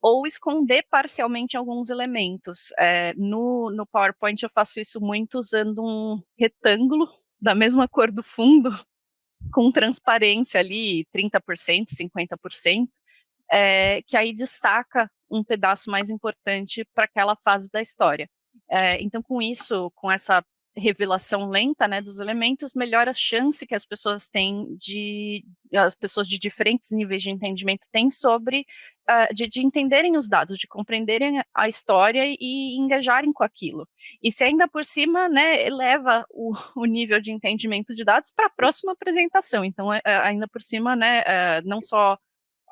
ou esconder parcialmente alguns elementos. No PowerPoint eu faço isso muito usando um retângulo da mesma cor do fundo, com transparência ali, 30%, 50%, que aí destaca um pedaço mais importante para aquela fase da história. Então, com isso, com essa revelação lenta, né, dos elementos, melhora a chance que as pessoas de diferentes níveis de entendimento têm sobre de entenderem os dados, de compreenderem a história e engajarem com aquilo. E se ainda por cima, né, eleva o nível de entendimento de dados para a próxima apresentação. Então, ainda por cima, né, não só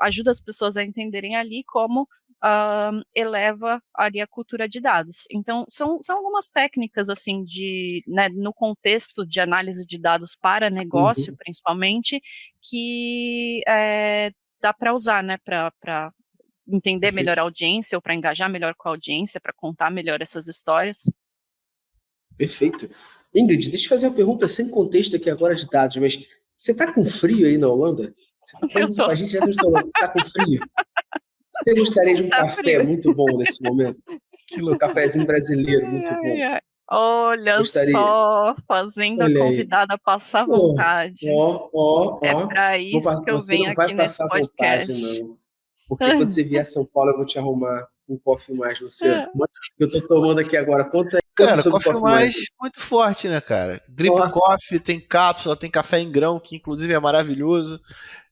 ajuda as pessoas a entenderem ali, como eleva ali a cultura de dados. Então, são algumas técnicas, assim, né, no contexto de análise de dados para negócio, principalmente, que dá para usar, né, para entender melhor a audiência, ou para engajar melhor com a audiência, para contar melhor essas histórias.
Perfeito. Ingrid, deixa eu fazer uma pergunta sem contexto aqui agora de dados, mas você tá com frio aí na Holanda? Você tá falando isso pra gente, já tá com frio? Você gostaria de um café muito bom nesse momento? Um cafezinho brasileiro muito bom.
Olha
Gostaria.
Só, fazendo
Olha
a convidada passar vontade. É para isso que eu venho aqui nesse podcast.
Vontade, não. Porque quando você vier a São Paulo, eu vou te arrumar um coffee mais, Luciano. Que eu tô tomando aqui agora. Conta aí.
Cara, coffee mais muito forte, né, cara? Drip Coffee, tem cápsula, tem café em grão, que inclusive é maravilhoso.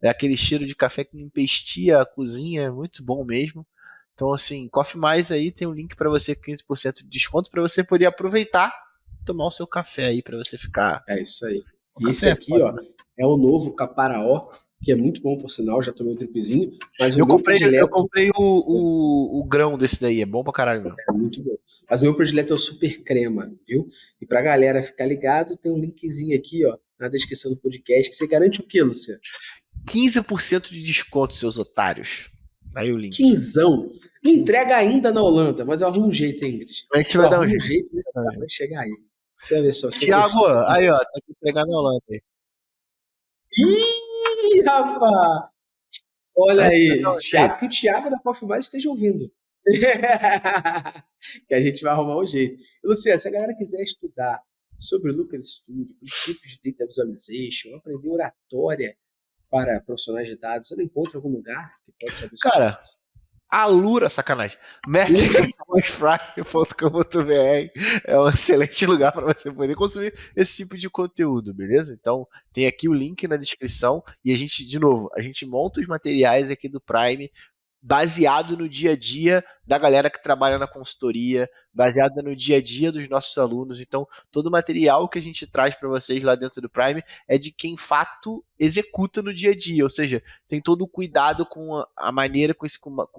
É aquele cheiro de café que empestia a cozinha, é muito bom mesmo. Então, assim, Coffee Mais aí tem um link para você, 15% de desconto, para você poder aproveitar e tomar o seu café aí, para você ficar.
É isso aí. E esse aqui, ó, é o novo Caparaó, que é muito bom, por sinal, já tomei um dripzinho, mas
eu comprei o grão desse daí, é bom pra caralho. Meu.
É muito bom. Mas o meu predileto é o Super Crema, viu? E pra galera ficar ligado, tem um linkzinho aqui, ó, na descrição do podcast, que você garante o quê, Luciano?
15% de desconto, seus otários. Aí o link.
Quinzão. Não entrega ainda na Holanda, mas eu arrumo um jeito, hein, Ingrid?
A gente vai dar um
jeito nesse cara, vai chegar aí. Você vai ver só.
Thiago, aí ó, tá aqui entregar na Holanda.
Ih, rapaz! Olha
Vai
aí,
dar um jeito.
Thiago, que o Thiago da Coffee Mais esteja ouvindo. Que a gente vai arrumar um jeito. E, Luciano, se a galera quiser estudar sobre Looker Studio, princípios de data visualization, aprender oratória para profissionais de dados, você não encontra algum lugar que pode saber sobre isso?
Cara, Alura, sacanagem. Métricasfry.com.br é um excelente lugar para você poder consumir esse tipo de conteúdo, beleza? Então, tem aqui o link na descrição e a gente, de novo, a gente monta os materiais aqui do Prime baseado no dia a dia da galera que trabalha na consultoria, baseado no dia a dia dos nossos alunos. Então, todo o material que a gente traz para vocês lá dentro do Prime é de quem fato executa no dia a dia, ou seja, tem todo o cuidado com a maneira com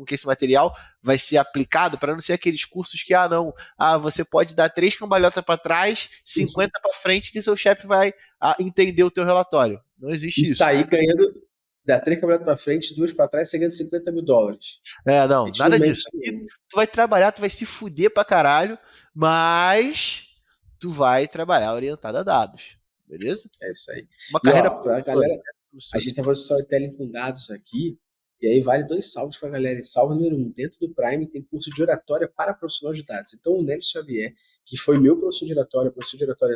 que esse material vai ser aplicado, para não ser aqueles cursos que, não, você pode dar 3 cambalhotas para trás, 50 para frente, que seu chefe vai entender o teu relatório. Não
E
existe isso.
sair ganhando, dá 3 campeonatos para frente, 2 para trás, você ganha $50.000. A
Não,
gente não
nada
mente
disso.
isso,
Aqui
não.
tu vai trabalhar, tu vai se fuder pra caralho, mas tu vai trabalhar orientado a dados, beleza?
É isso aí.
Uma
E
carreira
ó, pra
promissora.
galera, a gente tá falando de storytelling com dados aqui, e aí vale 2 salvos pra galera. E salvo número 1, dentro do Prime tem curso de oratória para profissional de dados. Então o Nélio Xavier, que foi meu professor de oratória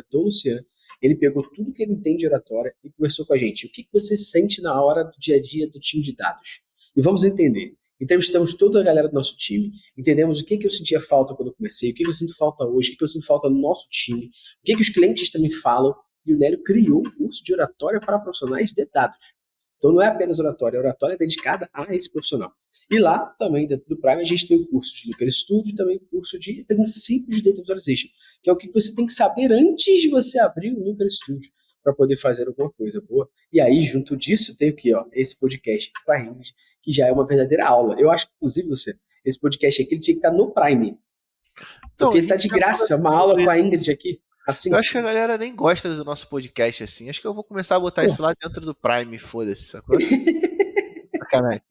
do Luciano, ele pegou tudo que ele entende de oratória e conversou com a gente. O que você sente na hora do dia a dia do time de dados? E vamos entender. Entrevistamos toda a galera do nosso time, entendemos o que eu sentia falta quando eu comecei, o que eu sinto falta hoje, o que eu sinto falta no nosso time, o que os clientes também falam, e o Nélio criou um curso de oratória para profissionais de dados. Então não é apenas oratória, a oratória é dedicada a esse profissional. E lá, também, dentro do Prime, a gente tem o curso de Looker Studio e também o curso de princípios de Data Visualization, que é o que você tem que saber antes de você abrir o Looker Studio para poder fazer alguma coisa boa. E aí, junto disso, tem o que? Esse podcast com a Ingrid, que já é uma verdadeira aula. Eu acho que, inclusive, esse podcast aqui ele tinha que estar no Prime,
Então,
porque
a
ele está
gente
de
já
graça, uma
conversou
aula
sobre
com a
isso.
Ingrid aqui,
Eu
assim.
acho que a galera nem gosta do nosso podcast assim. Acho que eu vou começar a botar
Pô,
isso lá dentro do Prime, foda-se, sacou? Sacanagem.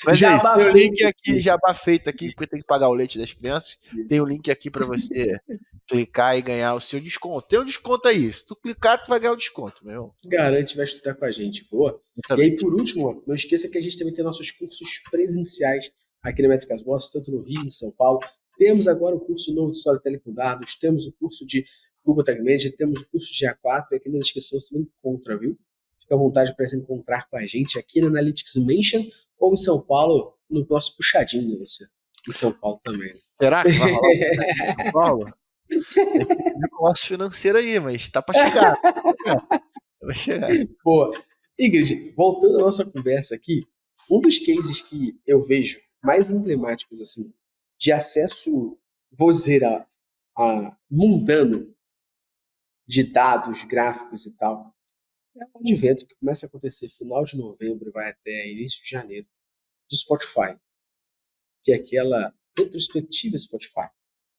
Mas é
já
isso. Tem o link
abafei
aqui,
aqui.
já feito aqui, porque tem que pagar o leite das crianças. Tem o link aqui para você clicar e ganhar o seu desconto. Tem um desconto aí. Se tu clicar, tu vai ganhar o desconto, meu irmão.
Garante vai estudar com a gente, boa. E aí,
Exatamente.
por último, não esqueça que a gente também tem nossos cursos presenciais aqui na Métricas Boss, tanto no Rio, em São Paulo. Temos agora o curso novo de Storytelling com Dados, temos o curso de Google Tag Manager, temos o curso de A4, e aqui na descrição você também encontra, viu? Fica à vontade para se encontrar com a gente aqui na Analytics Mansion ou em São Paulo, no nosso puxadinho, né, você? Em São Paulo também.
Será que vai rolar um puxadinho em São Paulo? Tem que ver com o nosso financeiro aí, mas tá pra chegar. Vai chegar.
Boa. Ingrid, voltando à nossa conversa aqui, um dos cases que eu vejo mais emblemáticos assim de acesso, vou dizer, a mundano de dados, gráficos e tal, é um advento que começa a acontecer final de novembro e vai até início de janeiro, do Spotify, que é aquela retrospectiva Spotify.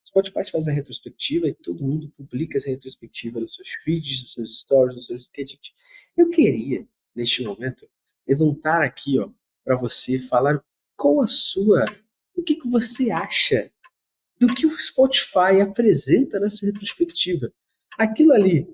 Spotify faz a retrospectiva e todo mundo publica essa retrospectiva nos seus feeds, nos seus stories, nos seus edits. Eu queria, neste momento, levantar aqui, para você falar qual a sua, o que você acha do que o Spotify apresenta nessa retrospectiva. Aquilo ali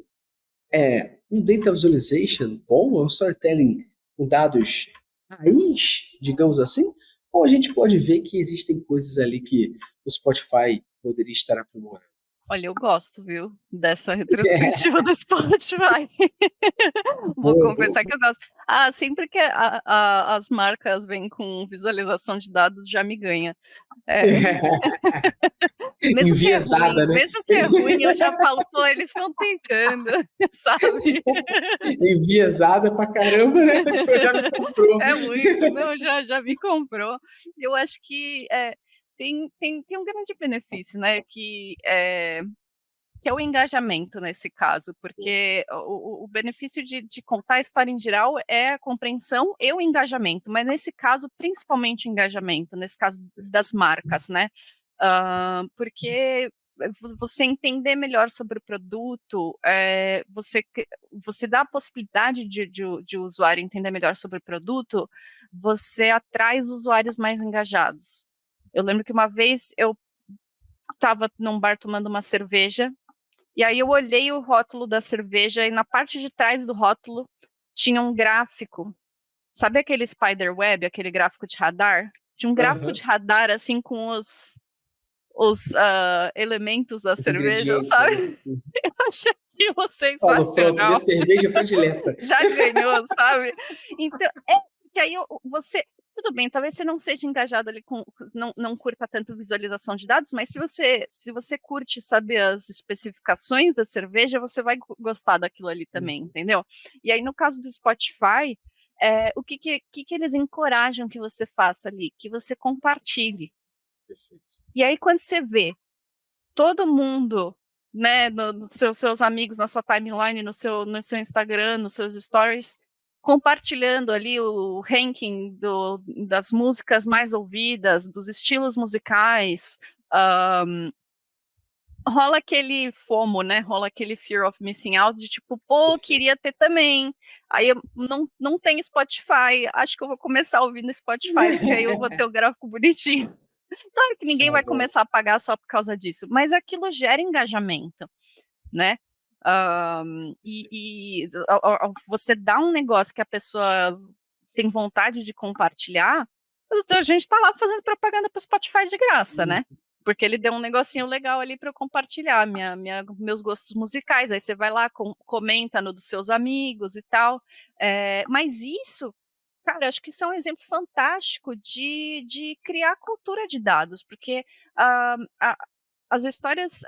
é um data visualization bom, é um storytelling com dados raiz, digamos assim, ou a gente pode ver que existem coisas ali que o Spotify poderia estar aprimorando.
Olha, eu gosto, viu, dessa retrospectiva do Spotify. Vou
Boa,
confessar que eu gosto. Sempre que as marcas vêm com visualização de dados, já me ganha. É,
Enviesada, né?
mesmo que é ruim, eu já falo: "Pô, eles estão tentando", sabe.
Enviesada pra caramba, né? Tipo, já me comprou.
É muito, não, já me comprou. Eu acho que, tem um grande benefício, né, que é o engajamento nesse caso, porque o benefício de contar a história em geral é a compreensão e o engajamento, mas nesse caso, principalmente o engajamento, nesse caso das marcas, né? Porque você entender melhor sobre o produto, você dá a possibilidade de o usuário entender melhor sobre o produto, você atrai os usuários mais engajados. Eu lembro que uma vez eu estava num bar tomando uma cerveja, e aí eu olhei o rótulo da cerveja e na parte de trás do rótulo tinha um gráfico Sabe aquele spider web, aquele gráfico de radar? De um gráfico de
Aham.
radar, assim, com os elementos da
Os
cerveja,
ingredientes ali.
sabe? Eu achei aquilo
Falou, pronto, minha
sensacional.
cerveja predileta.
Já ganhou, sabe? Então, que aí você. Tudo bem, talvez você não seja engajado ali com. Não curta tanto visualização de dados, mas se você curte saber as especificações da cerveja, você vai gostar daquilo ali também,
Uhum.
entendeu? E aí, no caso do Spotify, o que eles encorajam que você faça ali? Que você compartilhe.
Perfeito.
E aí, quando você vê todo mundo, né, nos seus amigos, na sua timeline, no seu Instagram, nos seus stories, compartilhando ali o ranking das músicas mais ouvidas, dos estilos musicais, rola aquele FOMO, né? Rola aquele fear of missing out de tipo, pô,
Perfeito.
queria ter também. Aí eu não tem Spotify, acho que eu vou começar a ouvir no Spotify, porque aí eu vou ter o gráfico bonitinho. Claro que ninguém
Tá
vai
bom.
começar a pagar só por causa disso, mas aquilo gera engajamento, né? Você dá um negócio que a pessoa tem vontade de compartilhar, a gente tá lá fazendo propaganda pro Spotify de graça,
Hum.
né? Porque ele deu um negocinho legal ali para eu compartilhar meus gostos musicais. Aí você vai lá, comenta no dos seus amigos e tal. Mas isso, cara, acho que isso é um exemplo fantástico de criar cultura de dados, porque ah, a- as histórias,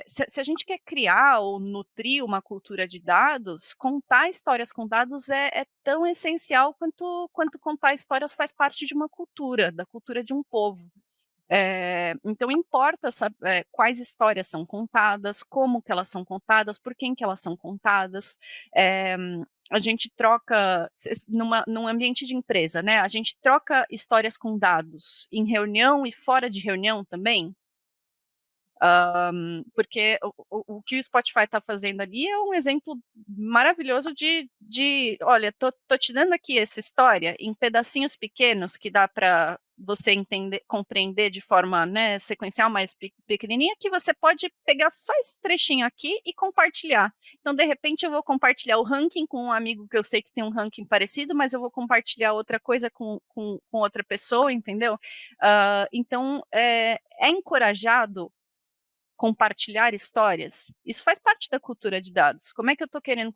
se a gente quer criar ou nutrir uma cultura de dados, contar histórias com dados é tão essencial quanto contar histórias faz parte de uma cultura, da cultura de um povo. Então importa quais histórias são contadas, como que elas são contadas, por quem que elas são contadas. É, a gente troca num ambiente de empresa, né? A gente troca histórias com dados em reunião e fora de reunião também. Porque o que o Spotify está fazendo ali é um exemplo maravilhoso olha, tô te dando aqui essa história em pedacinhos pequenos que dá para você entender, compreender de forma, né, sequencial mais pequenininha, que você pode pegar só esse trechinho aqui e compartilhar. Então, de repente, eu vou compartilhar o ranking com um amigo que eu sei que tem um ranking parecido, mas eu vou compartilhar outra coisa com outra pessoa, entendeu? Então, é encorajado compartilhar histórias, isso faz parte da cultura de dados. Como é que eu estou querendo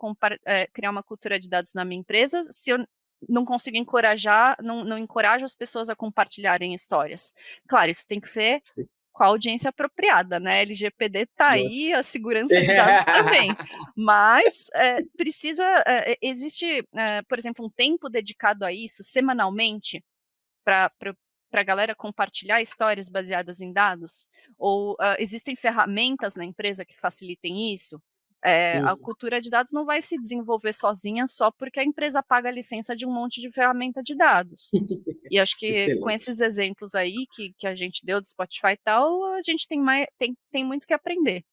criar uma cultura de dados na minha empresa se eu não consigo encorajar, não encorajo as pessoas a compartilharem histórias? Claro, isso tem que ser com a audiência apropriada, né? LGPD está
Nossa.
aí, a segurança de dados também. Mas existe, por exemplo, um tempo dedicado a isso semanalmente para a galera compartilhar histórias baseadas em dados? Ou existem ferramentas na empresa que facilitem isso? A
Uhum.
cultura de dados não vai se desenvolver sozinha só porque a empresa paga a licença de um monte de ferramenta de dados. E acho que com
Excelente.
esses exemplos aí que a gente deu do Spotify e tal, a gente tem muito que aprender.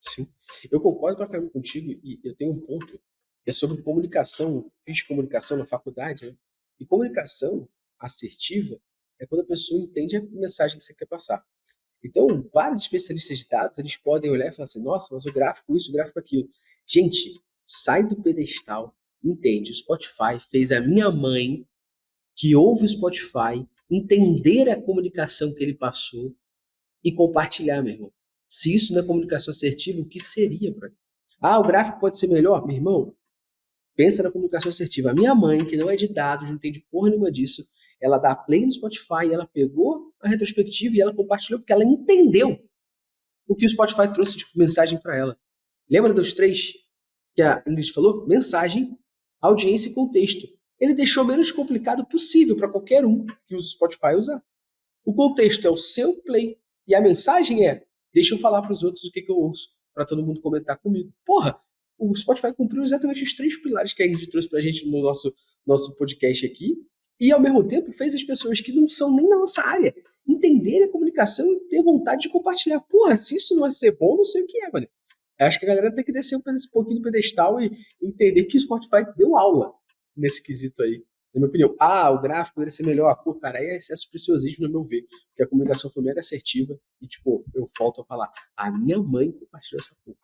Sim. Eu concordo pra caramba contigo e eu tenho um ponto que é sobre comunicação. Eu fiz comunicação na faculdade, né? E comunicação assertiva é quando a pessoa entende a mensagem que você quer passar. Então, vários especialistas de dados, eles podem olhar e falar assim, nossa, mas o gráfico isso, o gráfico aquilo. Gente, sai do pedestal, entende? O Spotify fez a minha mãe, que ouve o Spotify, entender a comunicação que ele passou e compartilhar, meu irmão. Se isso não é comunicação assertiva, o que seria, brother? Ah, o gráfico pode ser melhor? Meu irmão, pensa na comunicação assertiva. A minha mãe, que não é de dados, não entende porra nenhuma disso, ela dá play no Spotify, ela pegou a retrospectiva e ela compartilhou porque ela entendeu o que o Spotify trouxe de mensagem para ela. Lembra dos três que a Ingrid falou? Mensagem, audiência e contexto. Ele deixou o menos complicado possível para qualquer um que use o Spotify usar. O contexto é o seu play e a mensagem é: deixa eu falar para os outros o que eu ouço, para todo mundo comentar comigo. Porra, o Spotify cumpriu exatamente os três pilares que a gente trouxe para a gente no nosso podcast aqui e, ao mesmo tempo, fez as pessoas que não são nem da nossa área entenderem a comunicação e ter vontade de compartilhar. Porra, se isso não é ser bom, não sei o que é, mano. Acho que a galera tem que descer um pouquinho do pedestal e entender que o Spotify deu aula nesse quesito aí, na minha opinião. Ah, o gráfico poderia ser melhor. Pô, cara, aí é excesso de preciosismo, no meu ver. Porque a comunicação foi mega assertiva e, tipo, eu volto a falar. A minha mãe compartilhou essa porra.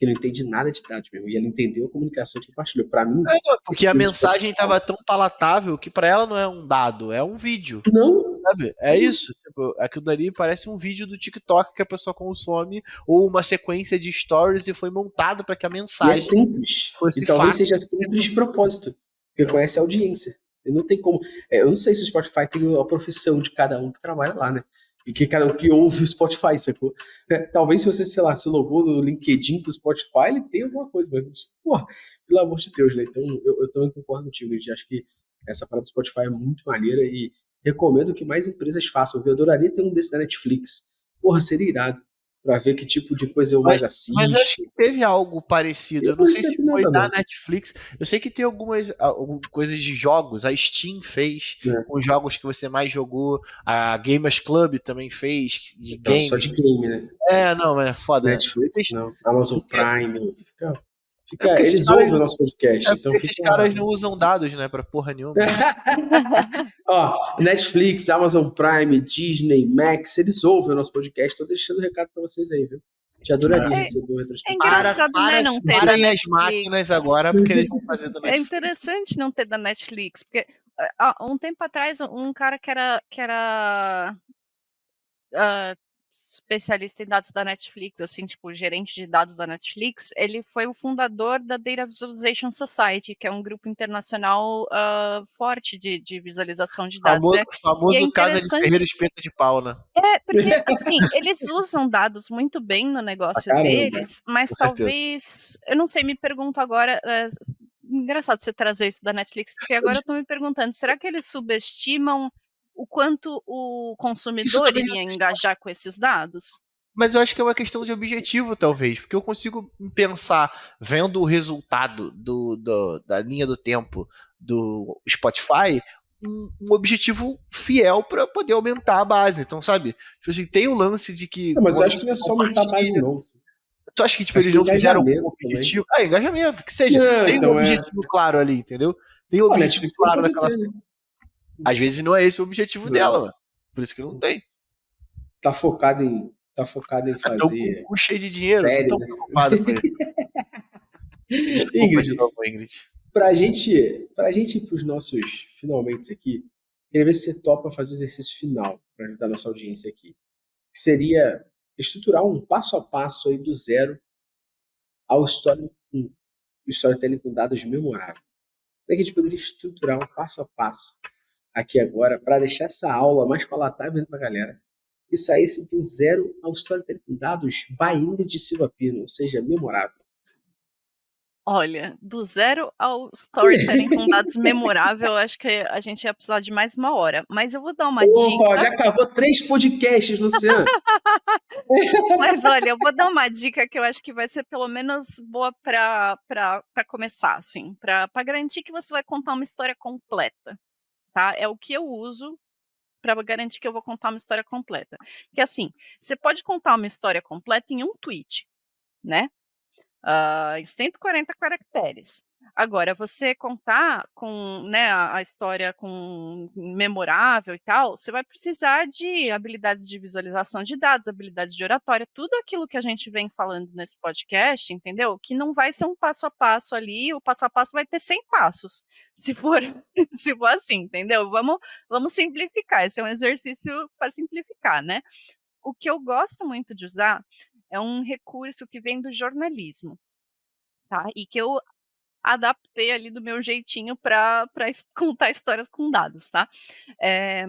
que não entende nada de dados mesmo, e ela entendeu a comunicação que compartilhou. Para mim,
Porque a mensagem estava tão palatável que para ela não é um dado, é um vídeo.
Não,
Sabe? É isso. Tipo, aquilo dali parece um vídeo do TikTok que a pessoa consome, ou uma sequência de stories e foi montado para que a
e é
mensagem
simples.
fosse
E talvez
fácil.
seja simples de propósito, porque conhece a audiência. E não tem como. Eu não sei se o Spotify tem a profissão de cada um que trabalha lá, né? E que cada um que ouve o Spotify, sacou? Talvez se você, sei lá, se logou no LinkedIn pro Spotify, ele tem alguma coisa, mas, porra, pelo amor de Deus, né? Então, eu também concordo contigo, gente. Acho que essa parada do Spotify é muito maneira e recomendo que mais empresas façam. Eu adoraria ter um desse da Netflix. Porra, seria irado. Pra ver que tipo de coisa eu mais
Mas eu acho
assisto.
que teve algo parecido.
Eu
Eu não
não
sei se
recebi
foi
nada,
da
não.
Netflix. Eu sei que tem algumas coisas de jogos. A Steam fez
Né?
com os jogos que você mais jogou. A Gamers Club também fez de
Não, só
games.
de game, né?
Não, é foda.
Netflix, não. Amazon
Porque,
Prime.
é porque esses
Eles
caras,
ouvem o nosso podcast,
é
então
porque esses
fica.
caras não usam dados, né, pra porra nenhuma.
Ó, Netflix, Amazon Prime, Disney, Max, eles ouvem o nosso podcast. Tô deixando um recado pra vocês aí, viu? Te adoraria
É,
receber um
é
retrospectivo.
engraçado, né, não ter da
Parem as máquinas
Netflix.
agora, porque eles vão fazer do
É
Netflix.
interessante não ter da Netflix, porque há um tempo atrás um cara que era especialista em dados da Netflix, assim, tipo, gerente de dados da Netflix, ele foi o fundador da Data Visualization Society, que é um grupo internacional forte de visualização de dados. E é
Famoso Casa de
interessante.
Ferreiro Espeta de Pau, né?
Porque, assim, eles usam dados muito bem no
Pra
negócio
caramba.
deles, mas
Com certeza.
talvez, eu não sei, me pergunto agora, engraçado você trazer isso da Netflix, porque agora eu tô me perguntando, será que eles subestimam o quanto o
Isso
consumidor
também
iria engajar com esses dados?
Mas eu acho que é uma questão de objetivo, talvez, porque eu consigo pensar, vendo o resultado da linha do tempo do Spotify, um objetivo fiel para poder aumentar a base. Então, sabe? Tipo assim, tem o lance de que
Não, mas eu
quando
acho que não
você
é só aumentar a base,
compartilha.
não.
Tu acha que tipo,
Acho
eles
que é
não fizeram um
engajamento também.
objetivo? Engajamento, que seja.
Não,
Tem um
então é.
objetivo claro ali, entendeu? Tem um
Pô, a
objetivo
Netflix também
claro
pode
naquela.
ter, né?
Às vezes não é esse o objetivo
Não.
dela, mano. Por isso que não tem.
Tá focado em
Estão com o
fazer
cu cheio de dinheiro, não
série,
estão
né?
preocupados com isso. Desculpa de
Ingrid,
novo, Ingrid.
pra gente ir pros nossos finalmente aqui, queria ver se você topa fazer o exercício final para ajudar a nossa audiência aqui. Que seria estruturar um passo a passo aí do zero ao storytelling com dados memoráveis. Como é que a gente poderia estruturar um passo a passo aqui agora para deixar essa aula mais palatável para a galera e saísse do zero ao storytelling com dados by Ingrid Silva Pino, ou seja, memorável?
Olha, do zero ao storytelling com dados memorável, eu acho que a gente ia precisar de mais uma hora, mas eu vou dar uma
Opa,
dica.
já acabou 3 podcasts, Luciano.
Mas olha, eu vou dar uma dica que eu acho que vai ser pelo menos boa para começar, assim, para garantir que você vai contar uma história completa, tá? É o que eu uso para garantir que eu vou contar uma história completa. Porque assim, você pode contar uma história completa em um tweet, né? Em 140 caracteres. Agora, você contar com, né, a história com memorável e tal, você vai precisar de habilidades de visualização de dados, habilidades de oratória, tudo aquilo que a gente vem falando nesse podcast, entendeu? Que não vai ser um passo a passo ali, o passo a passo vai ter 100 passos, se for, se for assim, entendeu? Vamos simplificar, esse é um exercício para simplificar, né? O que eu gosto muito de usar é um recurso que vem do jornalismo, tá? E que eu adaptei ali do meu jeitinho para contar histórias com dados, tá? Eh,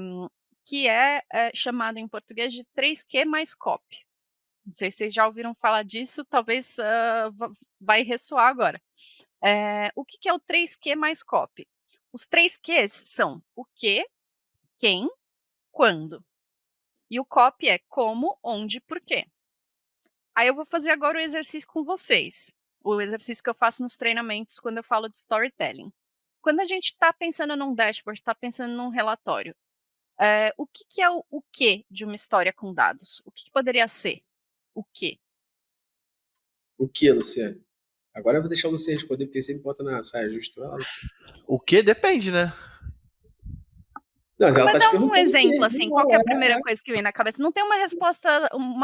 que é chamado em português de 3Q mais copy. Não sei se vocês já ouviram falar disso, talvez vai ressoar agora. O que é o 3Q mais copy? Os 3Qs são o que, quem, quando. E o copy é como, onde, por quê. Aí eu vou fazer agora o exercício com vocês. O exercício que eu faço nos treinamentos quando eu falo de storytelling. Quando a gente está pensando num dashboard, está pensando num relatório, o que é o que de uma história com dados? O que poderia ser? O que?
O que, Luciano? Agora eu vou deixar você responder, porque sempre bota na saia justa. Vai lá, Luciano.
O que depende, né?
Não, mas ela
Mas
tá te
dá um
perguntando o
exemplo,
quê?
assim, qual que é a primeira
Não,
coisa que vem na cabeça? Não tem uma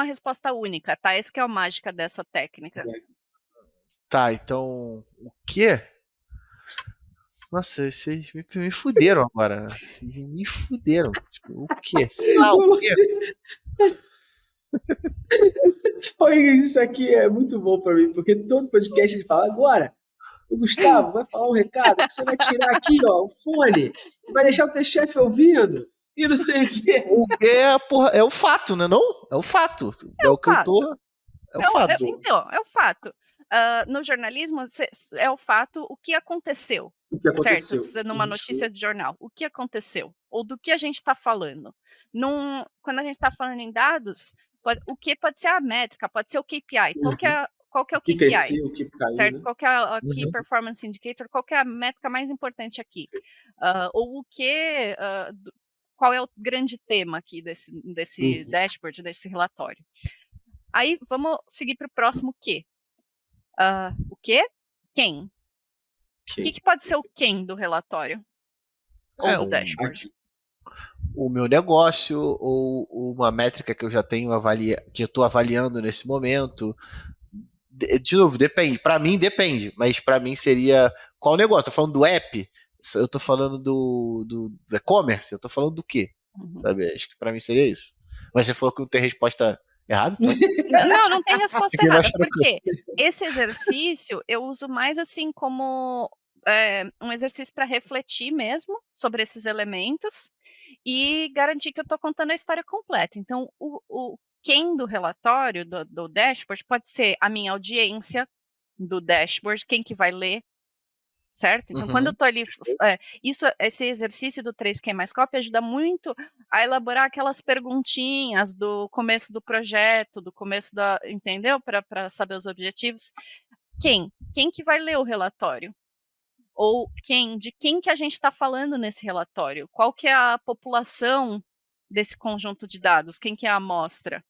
resposta única, tá? Esse que é a mágica dessa técnica.
Tá, então. O quê? Nossa, vocês me fuderam agora. Vocês me fuderam. Tipo, o quê? Sei lá, o quê?
Você... Ô, Ingrid, isso aqui é muito bom pra mim, porque todo podcast ele fala agora. O Gustavo vai falar um recado que você vai tirar aqui, ó, o fone, e vai deixar o teu chefe ouvindo, e não sei o quê.
O quê é, porra, é o fato, né? Não? É o fato. É
É
o
o
que eu
fato.
tô. É o fato.
Então, é o fato. No jornalismo, é o fato, o que aconteceu,
O que
certo?
aconteceu?
Numa
Isso.
notícia de jornal, o que aconteceu? Ou do que a gente está falando? Quando a gente está falando em dados, o que pode ser a métrica, pode ser o KPI.
Uhum.
Qual que é
O
o
que
KPI?
cresceu, o que caiu,
Certo?
né?
Qual que é a Key
Uhum.
Performance Indicator? Qual que é a métrica mais importante aqui? Ou o que, qual é o grande tema aqui desse
Uhum.
dashboard, desse relatório? Aí vamos seguir para o próximo quê? O quê? Quem? O
Ok.
que pode ser o quem do relatório? Ou
É
do
um,
dashboard?
Aqui.
o meu negócio ou uma métrica que eu já tenho que eu estou avaliando nesse momento. De novo, depende. Para mim depende, mas para mim seria qual negócio? Tô falando do app? Eu tô falando do e-commerce? Eu tô falando do quê?
Uhum.
Sabe? Acho que para mim seria isso. Mas você falou que não tem resposta errada, então
Não, não tem resposta
fiquei mais
errada,
tranquilo.
porque esse exercício eu uso mais assim como um exercício para refletir mesmo sobre esses elementos e garantir que eu estou contando a história completa. Então, o quem do relatório, do dashboard, pode ser a minha audiência do dashboard, quem que vai ler, certo? Então, quando eu
Uhum.
estou ali, esse exercício do 3Q mais copy ajuda muito a elaborar aquelas perguntinhas do começo do projeto, do começo da, entendeu? Para saber os objetivos. Quem que vai ler o relatório? Ou de quem que a gente está falando nesse relatório? Qual que é a população desse conjunto de dados? Quem que é a amostra?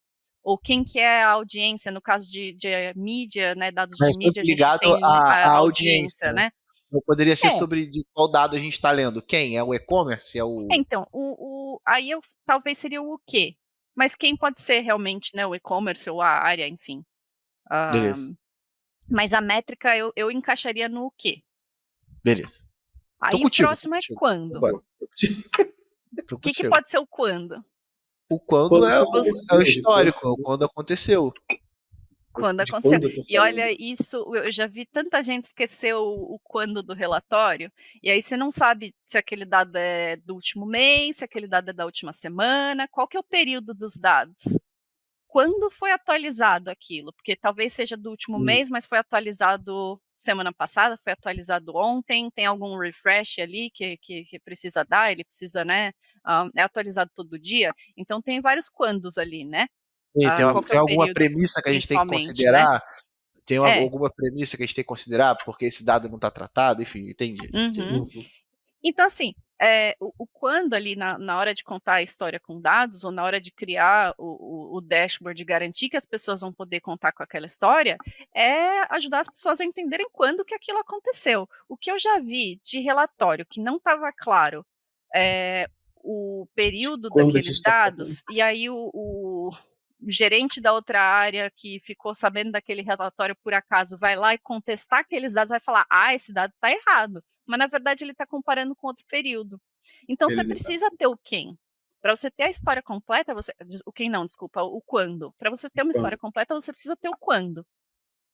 Ou quem que é a audiência, no caso de mídia, né, dados de
Mas
mídia, a
sempre
gente
ligado
tem
à
a
audiência,
audiência,
né?
né?
Não poderia ser
É,
sobre de qual dado a gente está lendo. Quem? É o e-commerce? É o.
então, aí talvez seria o quê? Mas quem pode ser realmente, né, o e-commerce ou a área, enfim. Ah,
Beleza.
mas a métrica eu encaixaria no quê?
Beleza. Tô
Aí o
contigo, tô
próximo é
contigo.
quando.
Vambora.
Boa.
Tô
O que
contigo.
pode ser o quando?
O quando
Quando
é
isso
o
aconteceu, de
histórico, é o quando aconteceu.
Quando
de
aconteceu.
quando eu tô
E olha,
falando.
isso, eu já vi tanta gente esquecer o quando do relatório, e aí você não sabe se aquele dado é do último mês, se aquele dado é da última semana, qual que é o período dos dados? Quando foi atualizado aquilo? Porque talvez seja do último
Hum.
mês, mas foi atualizado semana passada, foi atualizado ontem, tem algum refresh ali que precisa dar, ele precisa, né? É atualizado todo dia, então tem vários quandos ali, né?
E
Qual que é
tem
o
alguma
período,
premissa que a gente tem que
principalmente, né?
considerar? Tem
É.
alguma premissa que a gente tem que considerar porque esse dado não está tratado? Enfim, entendi.
Uhum.
Entendi.
Uhum.
Então, assim, o quando ali na hora de contar a história com dados, ou na hora de criar o dashboard e garantir que as pessoas vão poder contar com aquela história, é ajudar as pessoas a entenderem quando que aquilo aconteceu. O que eu já vi de relatório que não estava claro é, o período
Quando a
daqueles
gente tá falando.
dados, e aí o gerente da outra área que ficou sabendo daquele relatório por acaso vai lá e contestar aqueles dados, vai falar: ah, esse dado está errado. Mas na verdade ele está comparando com outro período. Então você
Ele tá.
precisa ter o quem. Para você ter a história completa, o quem não, desculpa, o quando. Para você ter uma história
Quando?
completa, você precisa ter o quando,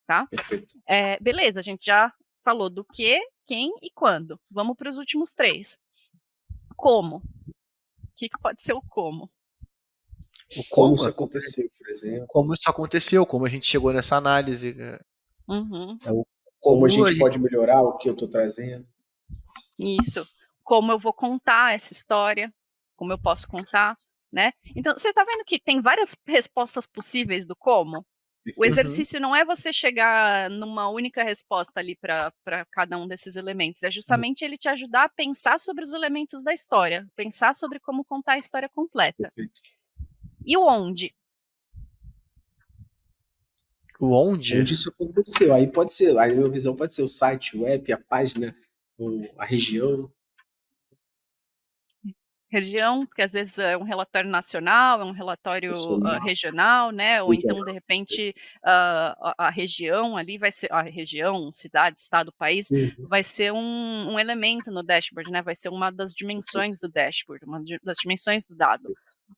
tá?
Perfeito.
Beleza, a gente já falou do que, quem e quando. Vamos para os últimos três. Como? O que pode ser o como?
O
Como
como
isso
é
aconteceu, por exemplo.
como isso aconteceu, como a gente chegou nessa análise.
Uhum.
É o
Como a
como a
gente
gente.
pode melhorar o que eu tô trazendo.
Isso. Como eu vou contar essa história, como eu posso contar, né? Então, você está vendo que tem várias respostas possíveis do como? O
Perfeito.
Uhum.
exercício não é você chegar numa única resposta ali para cada um desses elementos, é justamente ele te ajudar a pensar sobre os elementos da história, pensar sobre como contar a história completa.
Perfeito.
E o onde?
O onde?
Onde isso aconteceu. Aí pode ser, aí a minha visão pode ser o site, o app, a página, a região.
região, porque às vezes é um relatório nacional, é um relatório regional, né? Ou então, de repente, a região ali vai ser, a região, cidade, estado, país, vai ser um elemento no dashboard, né? Vai ser uma das dimensões do dashboard, uma das dimensões do dado.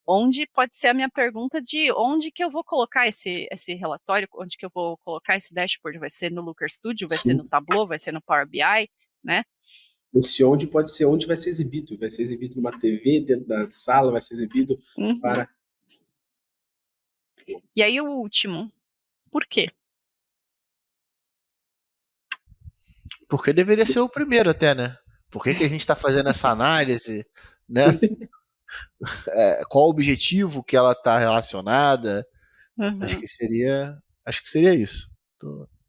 Onde pode ser a minha pergunta de onde que eu vou colocar esse relatório, onde que eu vou colocar esse dashboard, vai ser no Looker Studio, vai ser no Tableau, vai ser no Power BI, né?
Esse onde pode ser onde vai ser exibido numa TV dentro da sala, vai ser exibido para...
E aí o último, por quê?
Porque deveria ser o primeiro até, né? Por que a gente está fazendo essa análise, né? Qual o objetivo que ela está relacionada? Acho que seria isso.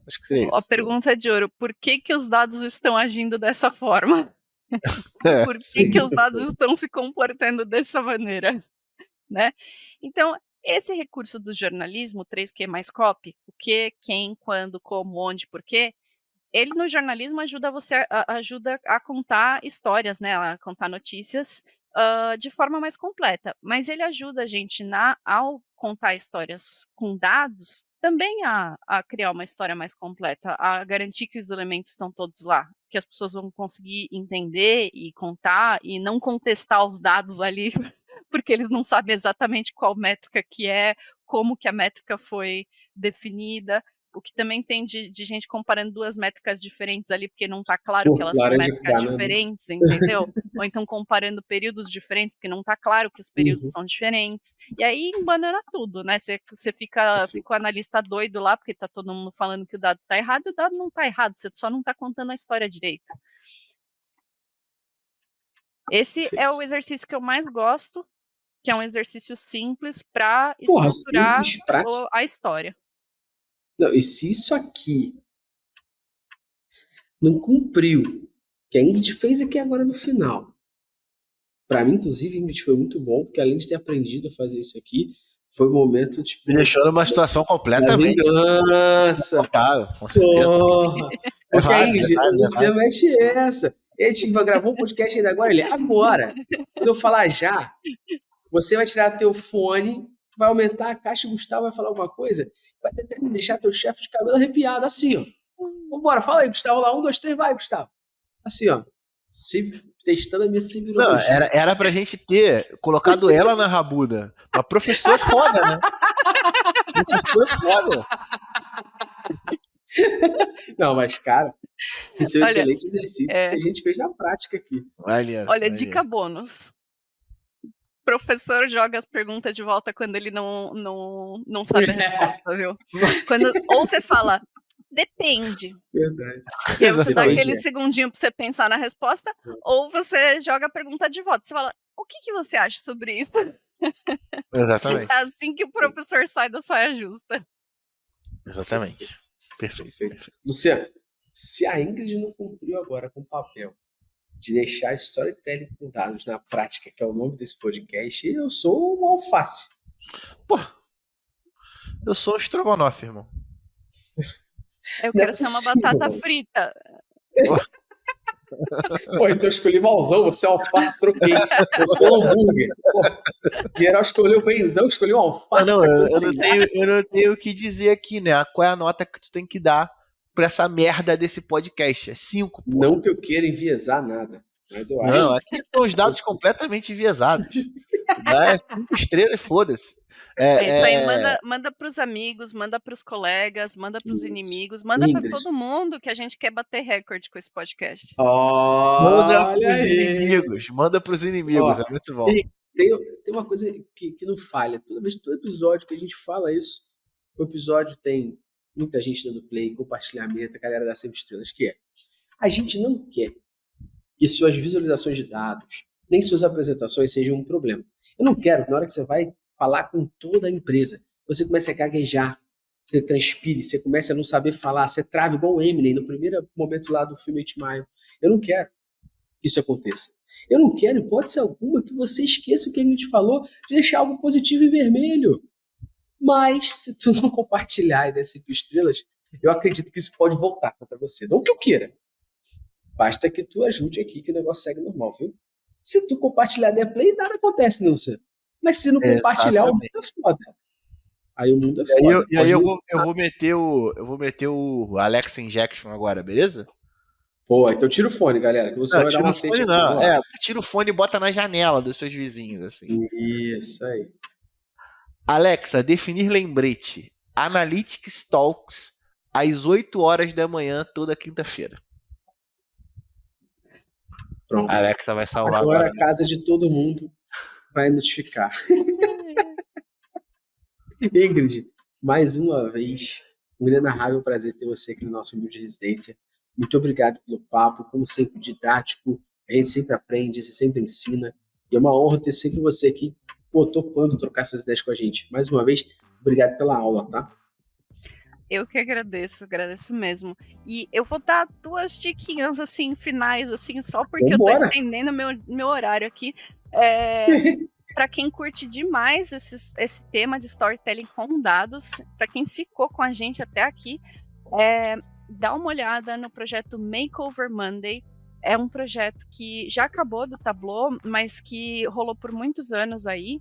Acho que seria isso.
A pergunta de ouro, por que os dados estão agindo dessa forma? Por que os dados estão se comportando dessa maneira? Né? Então, esse recurso do jornalismo, 3Q mais copy, o que, quem, quando, como, onde, por quê, ele no jornalismo ajuda a contar histórias, né, a contar notícias de forma mais completa, mas ele ajuda a gente ao contar histórias com dados também a criar uma história mais completa, a garantir que os elementos estão todos lá, que as pessoas vão conseguir entender e contar e não contestar os dados ali porque eles não sabem exatamente qual métrica que é, como que a métrica foi definida, o que também tem de gente comparando duas métricas diferentes ali, porque não está claro que elas são métricas diferentes, entendeu? Ou então comparando períodos diferentes, porque não está claro que os períodos são diferentes. E aí embanana tudo, né? Você fica o analista doido lá, porque está todo mundo falando que o dado está errado, e o dado não está errado, você só não está contando a história direito. Esse é o exercício que eu mais gosto, que é um exercício simples para estruturar a história.
Não, e se isso aqui não cumpriu, que a Ingrid fez aqui agora no final, para mim, inclusive, Ingrid, foi muito bom, porque além de ter aprendido a fazer isso aqui, foi um momento, tipo...
Me deixou numa situação completamente...
Vingança!
Com certeza.
Porra! Porque a Ingrid, você mete essa. E a gente gravou um podcast ainda agora, ele, agora, quando eu falar já, você vai tirar teu fone, vai aumentar a caixa e o Gustavo vai falar alguma coisa, vai deixar teu chefe de cabelo arrepiado, assim, ó. Vambora, fala aí, Gustavo, lá, 1, 2, 3, vai, Gustavo. Assim, ó. Testando a minha civilologia.
Não, era pra gente ter colocado ela na rabuda. Uma professora foda, né? Professora foda.
Não, mas, cara, esse é um excelente exercício que a gente fez na prática aqui.
Olha, dica bônus. Professor joga as perguntas de volta quando ele não sabe a resposta, viu? Ou você fala, depende.
Verdade.
E aí você dá aquele segundinho pra você pensar na resposta, ou você joga a pergunta de volta. Você fala, o que você acha sobre isso?
Exatamente.
É assim que o professor sai da saia justa.
Exatamente. Perfeito.
Luciano, se a Ingrid não cumpriu agora com o papel de deixar storytelling com dados na prática, que é o nome desse podcast, eu sou um alface.
Pô, eu sou um estrogonofe, irmão.
Eu quero ser uma batata frita.
Pô, então eu escolhi malzão, você é alface, troquei. Eu sou um hambúrguer. Geral escolheu o benzão, escolheu um alface.
Eu não tenho o que dizer aqui, né? Qual é a nota que tu tem que dar pra essa merda desse podcast? É 5, pô.
Não que eu queira enviesar nada, mas eu acho.
Não, aqui são os dados completamente enviesados. Dá 5 estrelas, foda-se.
Isso aí, manda pros amigos, manda pros colegas, manda pros inimigos, manda pra todo mundo, que a gente quer bater recorde com esse podcast.
Manda pros inimigos, é muito bom.
Tem uma coisa que não falha. Todo episódio que a gente fala isso, o episódio tem muita gente dando play, compartilhamento, a galera dá 5 estrelas, que é: a gente não quer que suas visualizações de dados, nem suas apresentações sejam um problema. Eu não quero que na hora que você vai falar com toda a empresa, você comece a gaguejar, você transpire, você comece a não saber falar, você trave igual o Eminem no primeiro momento lá do filme 8 Mile. Eu não quero que isso aconteça. Eu não quero, hipótese alguma, que você esqueça o que a gente falou, de deixar algo positivo e vermelho. Mas, se tu não compartilhar e der 5 estrelas, eu acredito que isso pode voltar contra você. Não que eu queira. Basta que tu ajude aqui, que o negócio segue normal, viu? Se tu compartilhar der play, nada acontece, não, você. Mas se não compartilhar, o mundo é foda. Aí o mundo é foda.
E aí eu vou meter o Alexa Injection agora, beleza?
Pô, então tira o fone, galera, que você vai dar um macete aqui.
Não. Tira o fone e bota na janela dos seus vizinhos, assim.
Isso aí.
Alexa, definir lembrete. Analytics Talks às 8 horas da manhã, toda quinta-feira.
Pronto.
A Alexa vai salvar
agora. A casa de todo mundo vai notificar. Ingrid, mais uma vez, um inenarrável prazer ter você aqui no nosso humilde de residência. Muito obrigado pelo papo, como sempre didático, a gente sempre aprende, você sempre ensina, e é uma honra ter sempre você aqui, topando trocar essas ideias com a gente. Mais uma vez, obrigado pela aula, tá?
Eu que agradeço mesmo. E eu vou dar 2 diquinhas, assim, finais, assim, só porque
Vambora.
Eu tô estendendo meu horário aqui. Para quem curte demais esse tema de storytelling com dados, para quem ficou com a gente até aqui, dá uma olhada no projeto Makeover Monday. É um projeto que já acabou do Tableau, mas que rolou por muitos anos aí.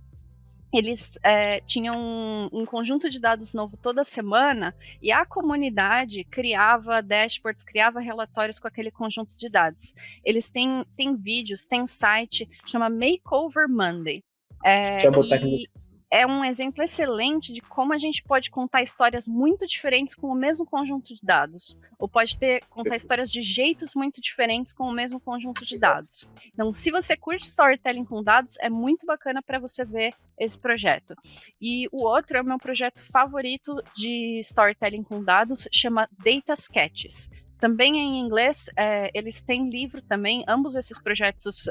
Eles tinham um conjunto de dados novo toda semana e a comunidade criava dashboards, criava relatórios com aquele conjunto de dados. Eles têm vídeos, tem site, chama Makeover Monday.
Deixa eu botar aqui.
É um exemplo excelente de como a gente pode contar histórias muito diferentes com o mesmo conjunto de dados. Ou pode contar histórias de jeitos muito diferentes com o mesmo conjunto de dados. Então, se você curte storytelling com dados, é muito bacana para você ver esse projeto. E o outro é o meu projeto favorito de storytelling com dados, chama Data Sketches. Também em inglês, eles têm livro também, ambos esses projetos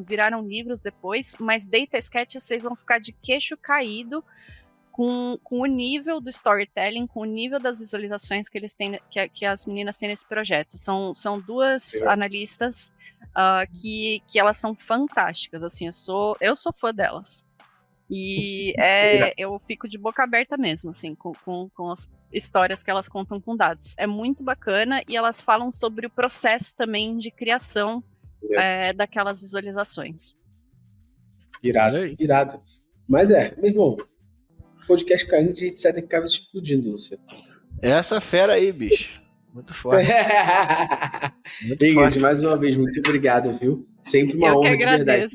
viraram livros depois, mas Data Sketches vocês vão ficar de queixo caído com o nível do storytelling, com o nível das visualizações que eles têm, que as meninas têm nesse projeto. São 2 analistas que elas são fantásticas, assim, eu sou fã delas. E eu fico de boca aberta mesmo, assim, com as histórias que elas contam com dados. É muito bacana e elas falam sobre o processo também de criação daquelas visualizações.
Irado. Mas meu irmão, podcast caindo de etc que acaba explodindo, Lúcia.
Essa fera aí, bicho. Muito forte.
Muito Ingrid, forte. Mais uma vez, muito obrigado, viu? Sempre uma honra de verdade.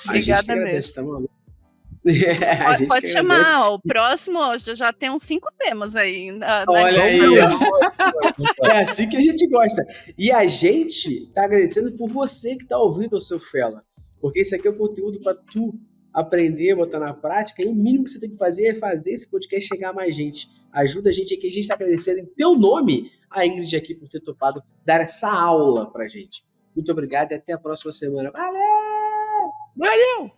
Obrigada mesmo. Pode chamar, o próximo já tem uns 5 temas aí.
Olha aí. É assim que a gente gosta. E a gente tá agradecendo por você que tá ouvindo, seu fela. Porque isso aqui é o conteúdo para tu aprender, botar na prática, e o mínimo que você tem que fazer é fazer esse podcast chegar a mais gente. Ajuda a gente aqui, a gente tá agradecendo em teu nome a Ingrid aqui por ter topado dar essa aula pra gente. Muito obrigado e até a próxima semana. Valeu!